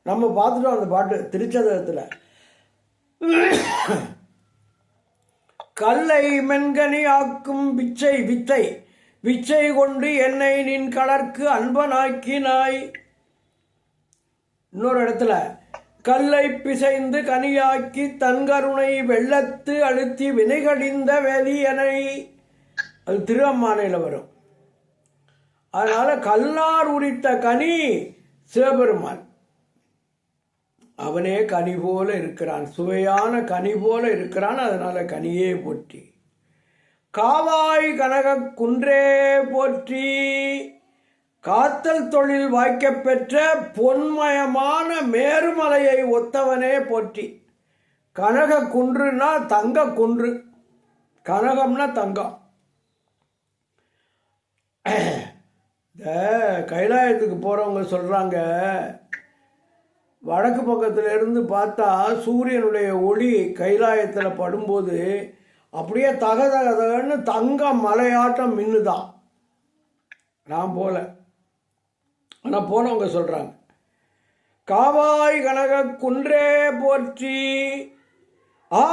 நம்ம பார்த்துட்டோம் அந்த பாட்டு திருச்சதகத்தில். கல்லை மென்கனி ஆக்கும் விச்சை கொண்டு என்னை நின் கடற்கு அன்பனாக்கினாய். இன்னொரு இடத்துல கல்லை பிசைந்து கனியாக்கி தன்கருணை வெள்ளத்து அழுத்தி வினைகடிந்த வேதியனை. அது திருஅம்மானையில் வரும். அதனால கல்லார் உரித்த கனி சிவபெருமான். அவனே கனி போல இருக்கிறான், சுவையான கனி போல இருக்கிறான். அதனால கனியே போற்றி. காவாய் கனக குன்றே போற்றி. காத்தல் தொழில் வாய்க்கப் பெற்ற பொன்மயமான மேருமலையை ஒத்தவனே போற்றி. கனக குன்றுனா தங்க குன்று, கனகம்னா தங்கம். இந்த கைலாயத்துக்கு போகிறவங்க சொல்கிறாங்க, வடக்கு பக்கத்தில் இருந்து பார்த்தா சூரியனுடைய ஒளி கைலாயத்தில் படும்போது அப்படியே தகதகன்னு தங்க மலையாட்டம் மின்னுதான். நான் போல, ஆனால் போனவங்க சொல்கிறாங்க. காவாய் கனக குன்றே போற்றி. ஆ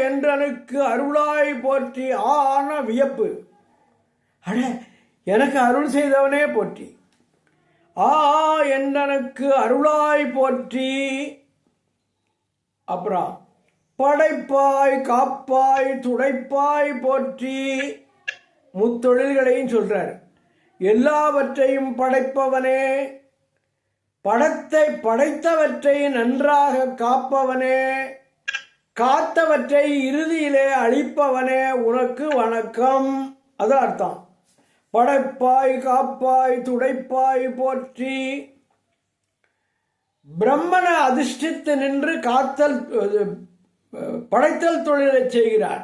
என்றனுக்கு அருளாய் போற்றி. ஆன வியப்பு. அட, எனக்கு அருள் செய்தவனே போற்றி. ஆ என்றனுக்கு அருளாய் போற்றி. அப்புறம் படைப்பாய் காப்பாய் துடைப்பாய் போற்றி. முத்தொழில்களையும் சொல்றார். எல்லாவற்றையும் படைப்பவனே, படைத்தவற்றை நன்றாக காப்பவனே, காத்தவற்றை இறுதியிலே அழிப்பவனே, உனக்கு வணக்கம். அது அர்த்தம். படைப்பாய் காப்பாய் துடைப்பாய் போற்றி. பிரம்மனை அதிஷ்டித்து நின்று படைத்தல் தொழிலை செய்கிறார்.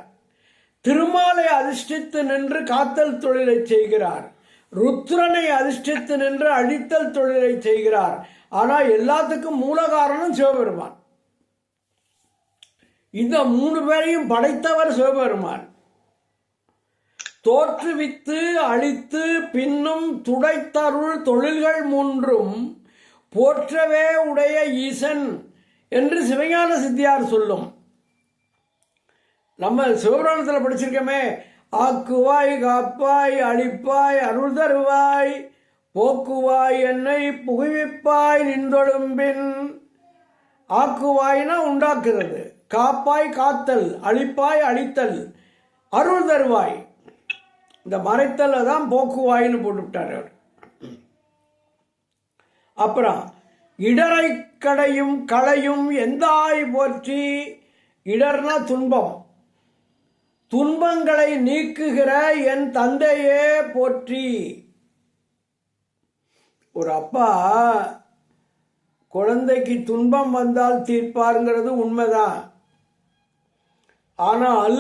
திருமாலை அதிஷ்டித்து நின்று காத்தல் தொழிலை செய்கிறார். ருத்ரனை அதிஷ்டித்து நின்று அழித்தல் தொழிலை செய்கிறார். ஆனால் எல்லாத்துக்கும் மூல காரணம் சிவபெருமான். இந்த 3 பேரையும் படைத்தவர் சிவபெருமான். தோற்றுவித்து அழித்து பின்னும் துடைத்தருள் தொழில்கள் 3ம் போற்றவே உடைய ஈசன் என்று சிவஞான சித்தியார் சொல்லும். நம்ம சிவபுராணத்தில் படிச்சிருக்கோமே, ஆக்குவாய் காப்பாய் அழிப்பாய் அருள் தருவாய் போக்குவாய் என்னை புகுவிப்பாய் நின்றொழும்பின். ஆக்குவாய்னா உண்டாக்குறது, காப்பாய் காத்தல், அழிப்பாய் அழித்தல், அருள் தருவாய். இந்த மறைத்தலை தான் போக்குவாயின்னு போட்டுவிட்டார் அவர். அப்புறம் இடரை கடையும் களையும் எந்தாய் போற்றி. இடர்னா துன்பம், துன்பங்களை நீக்குகிற என் தந்தையே போற்றி. ஒரு அப்பா குழந்தைக்கு துன்பம் வந்தால் தீர்ப்பாருங்கிறது உண்மைதான். ஆனால்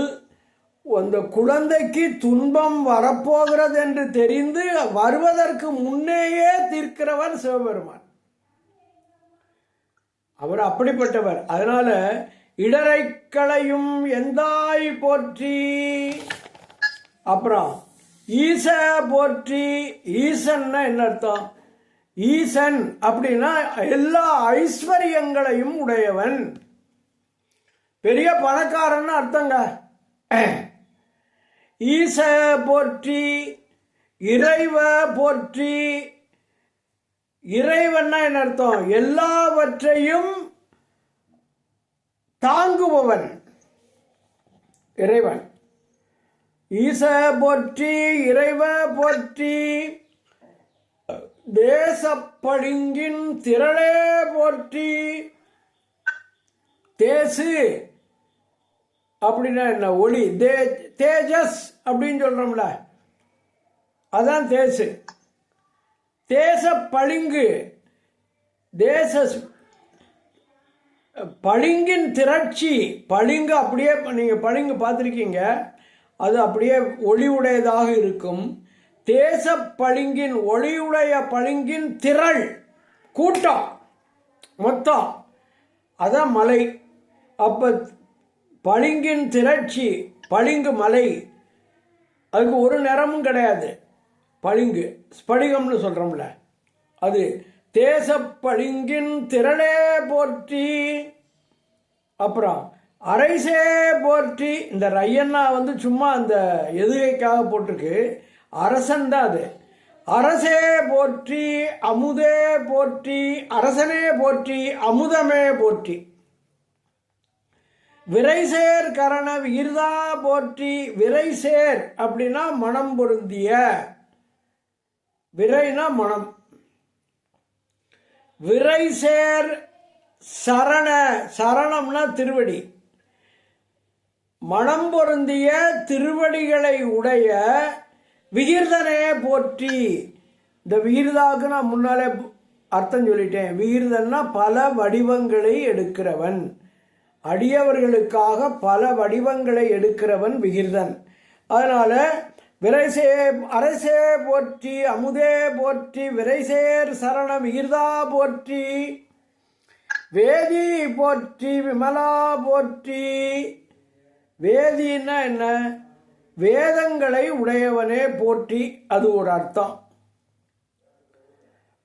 அந்த குழந்தைக்கு துன்பம் வரப்போகிறது என்று தெரிந்து வருவதற்கு முன்னேயே தீர்க்கிறவர் சிவபெருமான். அவர் அப்படிப்பட்டவர். அதனால இடரை களையும் எந்தாய் போற்றி. அப்புறம் ஈச போற்றி. ஈசன்னா என்ன அர்த்தம்? ஈசன் அப்படின்னா எல்லா ஐஸ்வர்யங்களையும் உடையவன், பெரிய பணக்காரன் அர்த்தங்க. ஈச போற்றி. இறைவ போற்றி. இறைவன்னா என்ன அர்த்தம்? எல்லாவற்றையும் தாங்குபவன் இறைவன். ஈச போற்றி. இறைவ போற்றி. தேசப்பளிங்கின் திரளே போற்றி. தேசு அப்படின்னா என்ன? ஒளி. தேஜஸ் அப்படின்னு சொல்றோம்ல, அதான் தேசு. தேச பளிங்கு, தேச பளிங்கின் திரட்சி. பளிங்கு அப்படியே நீங்கள் பளிங்கு பார்த்துருக்கீங்க, அது அப்படியே ஒளியுடையதாக இருக்கும். தேச பளிங்கின் ஒளியுடைய பளிங்கின் திரள், கூட்டம் மொத்தம், அதான் மலை. அப்போ பளிங்கின் திரட்சி, பளிங்கு மலை, அதுக்கு ஒரு நிறமும் கிடையாது. பளிங்கு ஸ்படிகம்னு சொல்கிறோம்ல, அது. தேச பளிங்கின் திரளே போற்றி. அப்புறம் அரைசே போற்றி. இந்த ரையன்னா சும்மா அந்த எதுகைக்காக போட்டிருக்கு, அரசன் தான் அது. அரசே போற்றி, அமுதே போற்றி, அரசனே போற்றி, அமுதமே போற்றி. விரைசேர் கரண விகிர்தா போற்றி. விரைசேர் அப்படின்னா மனம் பொருந்திய. விரைனா மனம். விரைசேர் சரண, சரணம்னா திருவடி. மனம் பொருந்திய திருவடிகளை உடைய விகிர்தனே போற்றி. இந்த விகிர்தாவுக்கு நான் முன்னாலே அர்த்தம் சொல்லிட்டேன். விகிர்தன்னா பல வடிவங்களை எடுக்கிறவன், அடியவர்களுக்காக பல வடிவங்களை எடுக்கிறவன் விகிர்தன். அதனால விரைசே அரசே போற்றி, அமுதே போற்றி, விரைசேர் சரண விகிர்தா போற்றி, வேதி போற்றி, விமலா போற்றி. வேதின்னா என்ன? வேதங்களை உடையவனே போற்றி, அது ஒரு அர்த்தம்.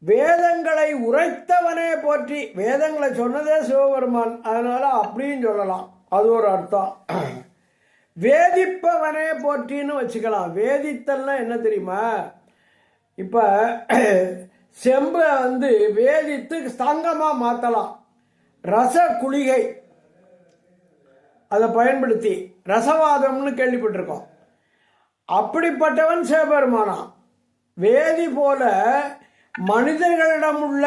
வேதங்களை உரைத்தவனே போற்றி. வேதங்களை சொன்னதே சிவபெருமான், அதனால அப்படியும் சொல்லலாம், அது ஒரு அர்த்தம். வேதிப்பவனே போற்றின்னு வச்சுக்கலாம். வேதித்தல்னா என்ன தெரியுமா? இப்ப செம்பை வேதித்து தங்கமா மாத்தலாம். ரச குளிகை அதை பயன்படுத்தி ரசவாதம்னு கேள்விப்பட்டிருக்கோம். அப்படிப்பட்டவன் சிவபெருமானா. வேதி போல மனிதர்களிடம் உள்ள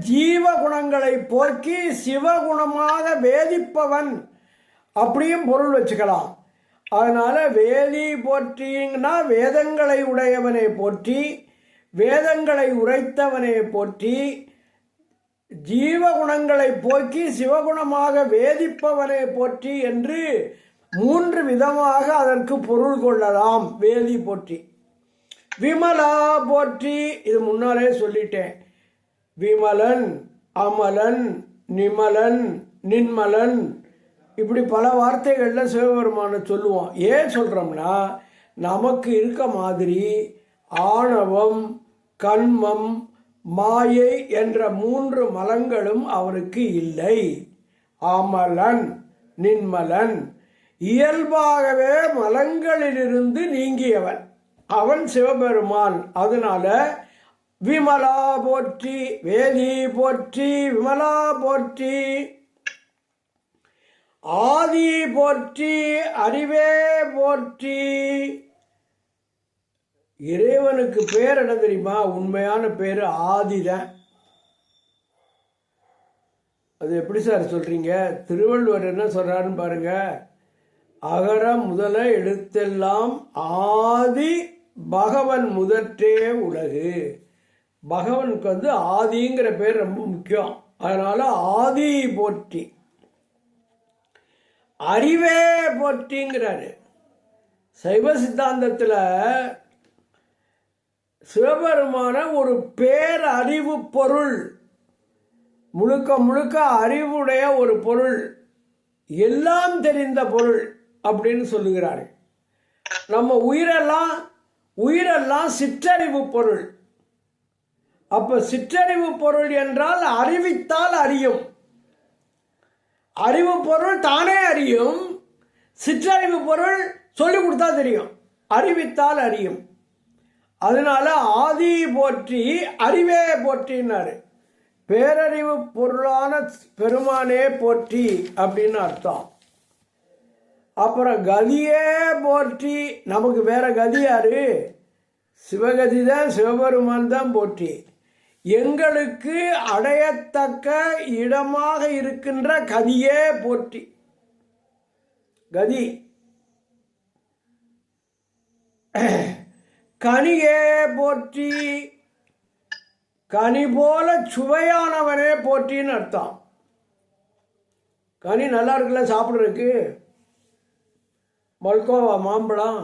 ஜீவ குணங்களை போக்கி சிவகுணமாக வேதிப்பவன் அப்படியும் பொருள் வச்சுக்கலாம். அதனால வேதி போற்றிங்கன்னா வேதங்களை உடையவனை போற்றி, வேதங்களை உரைத்தவனை போற்றி, ஜீவகுணங்களை போக்கி சிவகுணமாக வேதிப்பவனை போற்றி என்று 3 விதமாக அதற்கு பொருள் கொள்ளலாம். வேதி போற்றி. விமலா போற்றி, இது முன்னாலே சொல்லிட்டேன். விமலன், அமலன், நிமலன், நின்மலன், இப்படி பல வார்த்தைகளில் சிவபெருமான சொல்லுவோம். ஏன் சொல்கிறோம்னா, நமக்கு இருக்க மாதிரி ஆணவம், கண்மம், மாயை என்ற 3 மலங்களும் அவருக்கு இல்லை. அமலன், நின்மலன், இயல்பாகவே மலங்களிலிருந்து நீங்கியவன் அவன் சிவபெருமான். அதனால விமலா போற்றி, வேதி போற்றி, விமலா போற்றி, ஆதி போற்றி, அறிவே போற்றி. இறைவனுக்கு பேர் என்ன தெரியுமா? உண்மையான பேர் ஆதிதான். அது எப்படி சார் சொல்றீங்க? திருவள்ளுவர் என்ன சொல்றாருன்னு பாருங்க. அகர முதல எழுத்தெல்லாம் ஆதி பகவன் முதற்றே உலகு. பகவனுக்கு ஆதிங்கிற பேர் ரொம்ப முக்கியம். அதனால ஆதி போற்றி. அறிவே போற்றிங்கிறாரு. சைவ சித்தாந்தத்தில் சிவபெருமான ஒரு பேரறிவு பொருள், முழுக்க முழுக்க அறிவுடைய ஒரு பொருள், எல்லாம் தெரிந்த பொருள் அப்படின்னு சொல்லுகிறாரு. நம்ம உயிரெல்லாம் சிற்றறிவு பொருள். அப்ப சிற்றறிவு பொருள் என்றால் அறிவித்தால் அறியும். அறிவு பொருள் தானே அறியும். சிற்றறிவு பொருள் சொல்லிக் கொடுத்தா தெரியும். அறிவித்தால் அறியும். அதனால ஆதி போற்றி, அறிவே போற்றினாரு. பேரறிவு பொருளான பெருமானே போற்றி அப்படின்னு அர்த்தம். அப்புறம் கதியே போற்றி. நமக்கு வேற கதி யாரு? சிவகதி தான், சிவபெருமான் தான் போற்றி. எங்களுக்கு அடையத்தக்க இடமாக இருக்கின்ற கதியே போற்றி. கதி கனியே போற்றி. கனி போல சுவையானவனே போற்றின்னு அர்த்தம். கனி நல்லா இருக்குல்ல சாப்பிட்றதுக்கு, மல்கோவா மாம்பழம்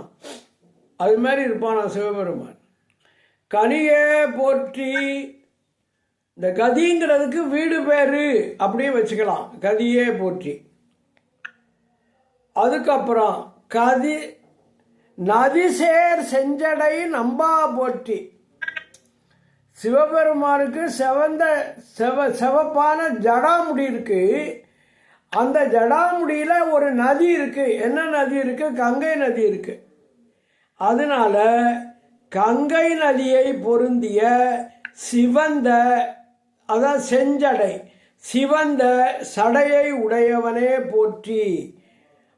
அது மாதிரி இருப்பான் சிவபெருமான். கனியே போற்றி. இந்த கதிங்கிறதுக்கு வீடு பேரு அப்படியே வச்சுக்கலாம், கதியே போற்றி. அதுக்கப்புறம் கதி நதிசேர் செஞ்சடை நம்பா போற்றி. சிவபெருமானுக்கு செவப்பான ஜடாமுடி இருக்கு. அந்த ஜடாமுடியில் ஒரு நதி இருக்கு. என்ன நதி இருக்கு? கங்கை நதி இருக்கு. அதனால கங்கை நதியை பொருந்திய சிவந்த, அதான் செஞ்சடை, சிவந்த சடையை உடையவனே போற்றி.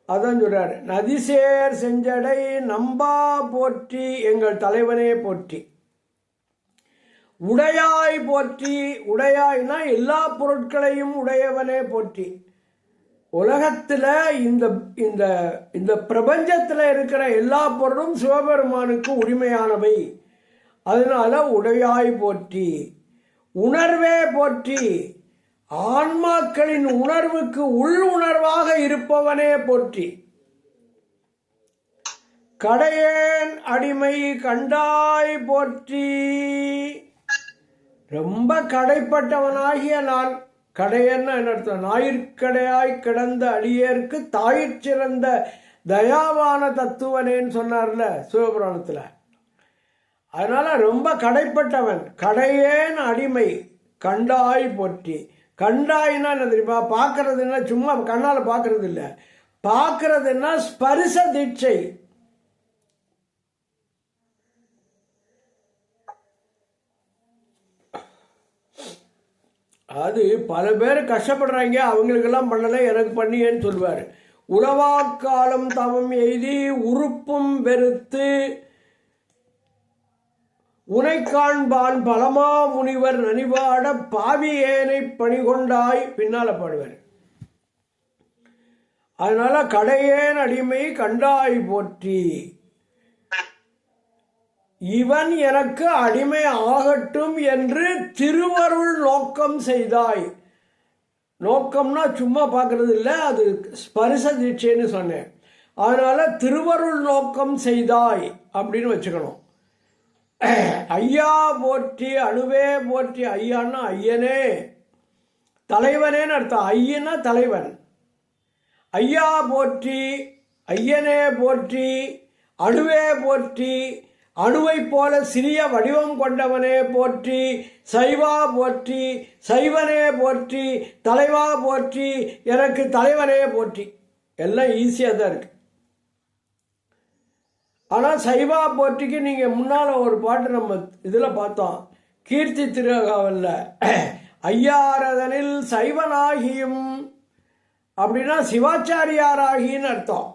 அதான் சொல்றாரு, நதிசேர் செஞ்சடை நம்பா போற்றி, எங்கள் தலைவனே போற்றி. உடையாய் போற்றி. உடையாய்னா எல்லா பொருட்களையும் உடையவனே போற்றி. உலகத்தில் இந்த இந்த இந்த பிரபஞ்சத்தில் இருக்கிற எல்லா பொருளும் சிவபெருமானுக்கு உரிமையானவை. அதனால உடையாய் போற்றி. உணர்வே போற்றி. ஆன்மாக்களின் உணர்வுக்கு உள் உணர்வாக இருப்பவனே போற்றி. கடையேன் அடிமை கண்டாய் போற்றி. ரொம்ப கடைப்பட்டவனாகிய நான். கடையன்னா என்ன அர்த்தம்? ஞாயிற்கடையாய் கிடந்த அடியேற்கு தாயிற் தயாவான தத்துவனேன்னு சொன்னார்ல சிவபுராணத்தில். அதனால ரொம்ப கடைப்பட்டவன். கடையேன் அடிமை கண்டாய் போற்றி. கண்டாய்னா என்ன தெரியுமா? பார்க்கறதுன்னா சும்மா கண்ணால் பார்க்கறது இல்லை, பார்க்கறதுன்னா ஸ்பரிச தீட்சை. அது பல பேர் கஷ்டப்படுறாங்க, அவங்களுக்கெல்லாம் பண்ணலை, எனக்கு பண்ணியேன்னு சொல்லுவார். உறவாக்காலம் தவம் எய்தி உறுப்பும் வெறுத்து உனை காண்பான் பலமா முனிவர் நனிவாட பாவி ஏனை பணிகொண்டாய் பின்னால பாடுவார். அதனால கடையேன் அடிமை கண்டாய் போற்றி. இவன் எனக்கு அடிமை ஆகட்டும் என்று திருவருள் நோக்கம் செய்தாய். நோக்கம்னா சும்மா பார்க்கறது இல்லை, அது ஸ்பரிச தீட்சைன்னு சொன்னேன். அதனால திருவருள் நோக்கம் செய்தாய் அப்படின்னு வச்சுக்கணும். ஐயா போற்றி. அணுவே போற்றி. ஐயான்னா ஐயனே, தலைவனேன்னு அர்த்தம். ஐயனா தலைவன். ஐயா போற்றி. ஐயனே போற்றி. அணுவே போற்றி. அணுவை போல சிறிய வடிவம் கொண்டவனே போற்றி. சைவா போற்றி. சைவனே போற்றி. தலைவா போற்றி. எனக்கு தலைவனே போற்றி. எல்லாம் ஈஸியாக தான் இருக்கு. ஆனால் சைவா போற்றிக்கு நீங்கள் முன்னால் ஒரு பாட்டு நம்ம இதில் பார்த்தோம், கீர்த்தி திருகாவலில். ஐயாரதனில் சைவனாகியும் அப்படின்னா சிவாச்சாரியாராகின்னு அர்த்தம்.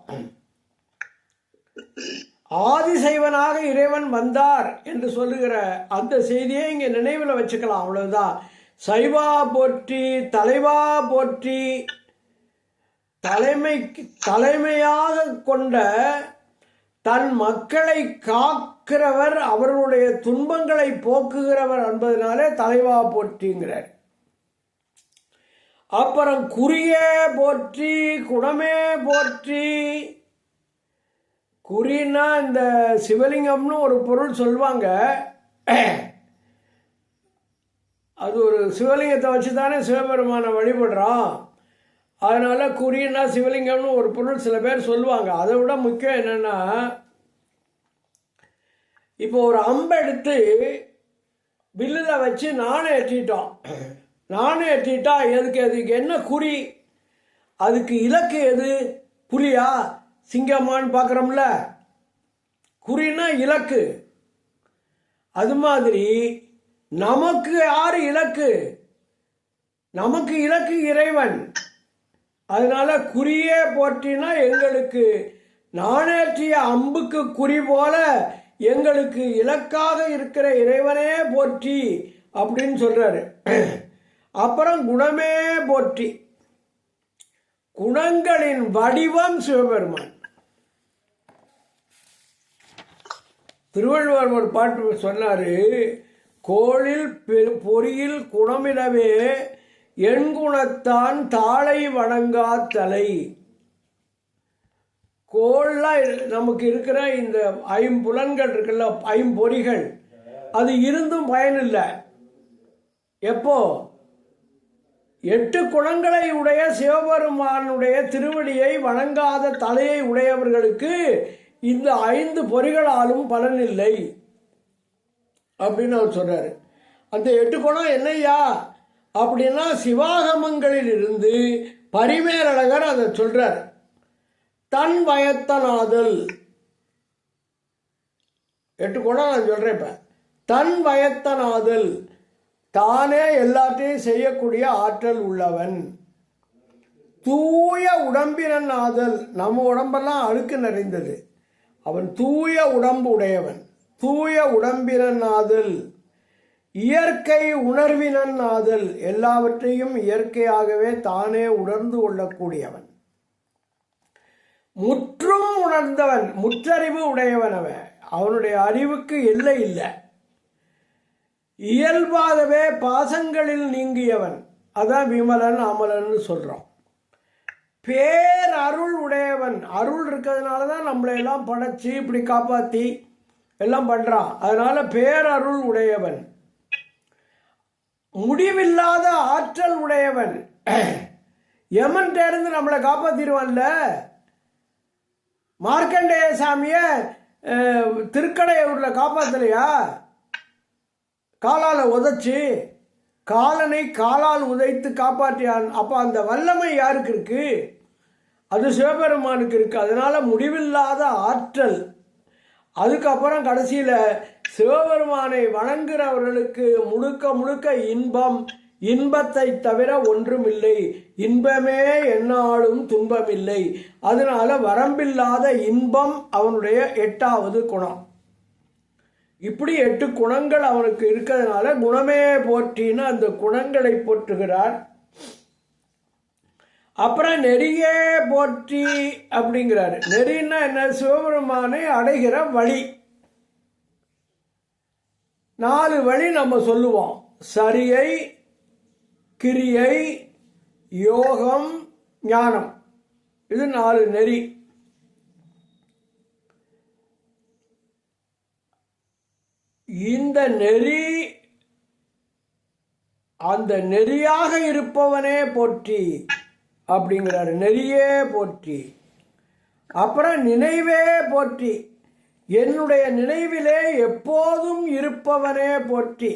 ஆதிசைவனாக இறைவன் வந்தார் என்று சொல்லுகிற அந்த செய்தியை இங்கே நினைவில் வச்சுக்கலாம், அவ்வளவுதான். சைவா போற்றி. தலைவா போற்றி. தலைமையாக கொண்ட தன் மக்களை காக்கிறவர், அவர்களுடைய துன்பங்களை போக்குகிறவர் என்பதனாலே தலைவா போற்றிங்கிறார். அப்புறம் குறியே போற்றி. குணமே போற்றி. குறின்னா இந்த சிவலிங்கம்னு ஒரு பொருள் சொல்லுவாங்க. அது ஒரு சிவலிங்கத்தை வச்சு தானே சிவபெருமானை வழிபடுறோம். அதனால குறின்னா சிவலிங்கம்னு ஒரு பொருள் சில பேர் சொல்லுவாங்க. அதை விட முக்கியம் என்னன்னா, இப்போ ஒரு அம்பை எடுத்து வில்லில் வச்சு நாணை ஏற்றிட்டோம். நாணை ஏற்றிட்டா அதுக்கு என்ன குறி? அதுக்கு இலக்கு எது? புலியா சிங்கம்மான்னு பார்க்குறோம்ல, குறின்னா இலக்கு. அது மாதிரி நமக்கு யார் இலக்கு? நமக்கு இலக்கு இறைவன். அதனால குறியே போற்றினா எங்களுக்கு நாணேற்றிய அம்புக்கு குறி போல எங்களுக்கு இலக்காக இருக்கிற இறைவனே போற்றி அப்படின்னு சொல்றாரு. அப்புறம் குணமே போற்றி, குணங்களின் வடிவம் சிவபெருமான். திருவள்ளுவர் ஒரு பாட்டு சொன்னாரு, கோளில் பொறியில் குணமிடவே என் குணத்தான் தாளை வணங்கா தலை. கோள்லாம் நமக்கு இருக்கிற இந்த ஐம்புலன்கள் இருக்குல்ல, ஐம்பொறிகள், அது இருந்தும் பயனில்லை. எப்போ 8 குணங்களை உடைய சிவபெருமானுடைய திருவடியை வணங்காத தலையை உடையவர்களுக்கு இந்த 5 பொறிகளாலும் பலனில்லை அப்படின்னு அவர் சொல்றாரு. அந்த 8 குணம் என்னையா அப்படின்னா, சிவாகமங்களில் இருந்து பரிமேலழகர் அதை சொல்றார். தன் வயத்தனாதல், 8 குணம் நான் சொல்றேன். இப்ப தன் வயத்தனாதல், தானே எல்லாத்தையும் செய்யக்கூடிய ஆற்றல் உள்ளவன். தூய உடம்பினன் ஆதல், நம்ம உடம்பெல்லாம் அழுக்கு நிறைந்தது, அவன் தூய உடம்பு உடையவன். தூய உடம்பினன் ஆதல், இயற்கை உணர்வினன் ஆதல், எல்லாவற்றையும் இயற்கையாகவே தானே உணர்ந்து கொள்ளக்கூடியவன். முற்றும் உணர்ந்தவன், முற்றறிவு உடையவன். அவனுடைய அறிவுக்கு எல்லை இல்லை. இயல்பாகவே பாசங்களில் நீங்கியவன், அதான் விமலன் அமலன் சொல்றோம். பேரருள் உடையவன், அருள் இருக்கிறதுனால தான் நம்மளை எல்லாம் படைச்சு இப்படி காப்பாற்றி எல்லாம் பண்றான். அதனால பேரருள் உடையவன். முடிவில்லாத ஆற்றல் உடையவன். யமன்கிட்ட இருந்து நம்மளை காப்பாத்திடுவான்ல. மார்க்கண்டேய சாமிய திருக்கடையூர்ல காப்பாத்தலையா? காலால் உதைச்சு, காலனை காலால் உதைத்து காப்பாற்றியான். அப்ப அந்த வல்லமை யாருக்கு இருக்கு? அது சிவபெருமானுக்கு இருக்கு. அதனால முடிவில்லாத ஆற்றல். அதுக்கப்புறம் கடைசியில சிவபெருமானை வணங்குறவர்களுக்கு முழுக்க முழுக்க இன்பம், இன்பத்தை தவிர ஒன்றுமில்லை, இன்பமே எந்நாளும் துன்பமில்லை. அதனால வரம்பில்லாத இன்பம் அவனுடைய 8வது குணம். இப்படி 8 குணங்கள் அவனுக்கு இருக்கிறதுனால குணமே போற்றின்னு அந்த குணங்களை போற்றுகிறார். அப்புறம் நெறியே போற்றி அப்படிங்கிறாரு. நெறின்னா என்ன? சிவபெருமானை அடைகிற வழி. 4 வழி நம்ம சொல்லுவோம்: சரியை, கிரியை, யோகம், ஞானம். இது 4 நெறி. இந்த நெறி, அந்த நெறியாக இருப்பவனே போற்றி அப்படிங்கிறாரு. நெறியே போற்றி. அப்புறம் நினைவே போற்றி, என்னுடைய நினைவிலே எப்போதும் இருப்பவனே போற்றி.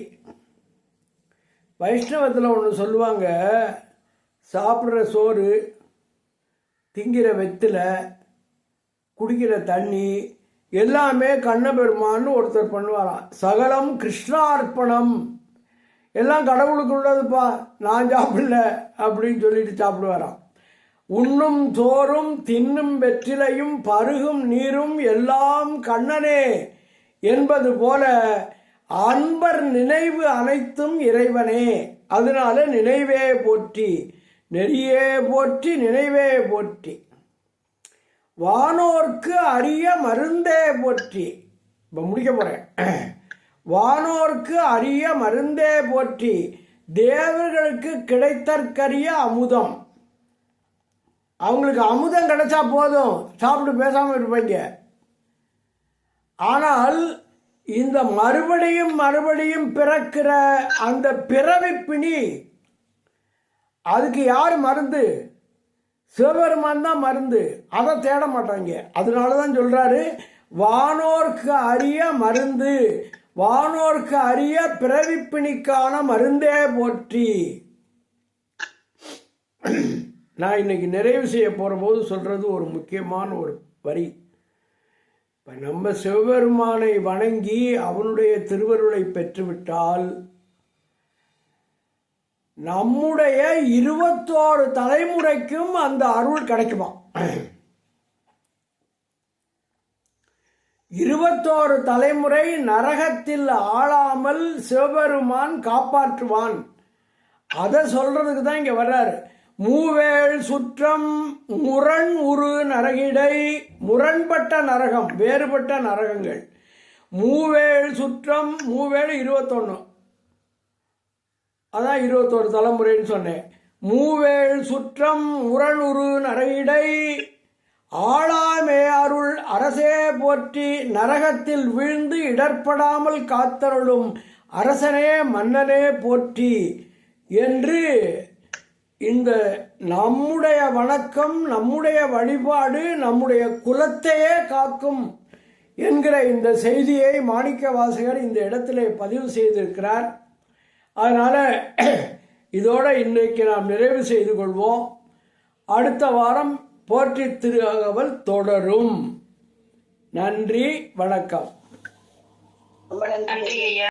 வைஷ்ணவத்தில் ஒன்று சொல்லுவாங்க, சாப்பிட்ற சோறு, திங்கிற வெத்திலை, குடிக்கிற தண்ணி எல்லாமே கண்ணபெருமான்னு ஒருத்தர் பண்ணுவாராம். சகலம் கிருஷ்ணார்ப்பணம், எல்லாம் கடவுளுக்கு உள்ளதுப்பா, நான் சாப்பிடல அப்படின்னு சொல்லிட்டு சாப்பிடுவாராம். உண்ணும் சோறும் தின்னும் வெற்றிலையும் பருகும் நீரும் எல்லாம் கண்ணனே என்பது போல அன்பர் நினைவு அனைத்தும் இறைவனே. அதனால நினைவே போற்றி, நெறியே போற்றி, நினைவே போற்றி. வானோர்க்கு அரிய மருந்தே போற்றி. இப்போ முடிக்க போறேன். வானோர்க்கு அரிய மருந்தே போற்றி, தேவர்களுக்கு கிடைத்தற்கரிய அமுதம். அவங்களுக்கு அமுதம் கிடைச்சா போதும், சாப்பிட்டு பேசாமல் இருப்பாங்க. ஆனால் இந்த மறுபடியும் மறுபடியும் பிறக்கிற அந்த பிறவி பிணி, அதுக்கு யார் மருந்து? சிவபெருமான் தான் மருந்து. அதை தேட மாட்டாங்க. அதனால தான் சொல்றாரு, வானோர்க்கு அரிய மருந்து, வானோர்க்கு அரிய பிறவி பிணிக்கான மருந்தே போற்றி. நான் இன்னைக்கு நிறைவு செய்ய போற போது சொல்றது ஒரு முக்கியமான ஒரு வரி. இப்ப நம்ம சிவபெருமானை வணங்கி அவனுடைய திருவருளை பெற்றுவிட்டால் நம்முடைய 21 தலைமுறைக்கும் அந்த அருள் கிடைக்குமா? 21 தலைமுறை நரகத்தில் ஆளாமல் சிவபெருமான் காப்பாற்றுவான். அதை சொல்றதுக்கு தான் இங்க வர்றாரு. மூவேள் சுற்றம் முரண் உரு நரகிடை, முரண்பட்ட நரகம், வேறுபட்ட நரகங்கள். மூவேள் சுற்றம், மூவேள் 21, அதான் 21 தலைமுறைன்னு சொன்னேன். மூவேள் சுற்றம் முரண் உரு நரகிடை, ஆளாமே அருள் அரசே போற்றி, நரகத்தில் வீழ்ந்து இடர்படாமல் காத்தருளும் அரசனே மன்னனே போற்றி என்று இந்த நம்முடைய வணக்கம், நம்முடைய வழிபாடு, நம்முடைய குலத்தையே காக்கும் என்கிற இந்த செய்தியை மாணிக்க வாசகர் இந்த இடத்திலே பதிவு செய்திருக்கிறார். அதனால இதோட இன்றைக்கு நாம் நிறைவு செய்து கொள்வோம். அடுத்த வாரம் போற்றி திருஅகவல் தொடரும். நன்றி, வணக்கம்.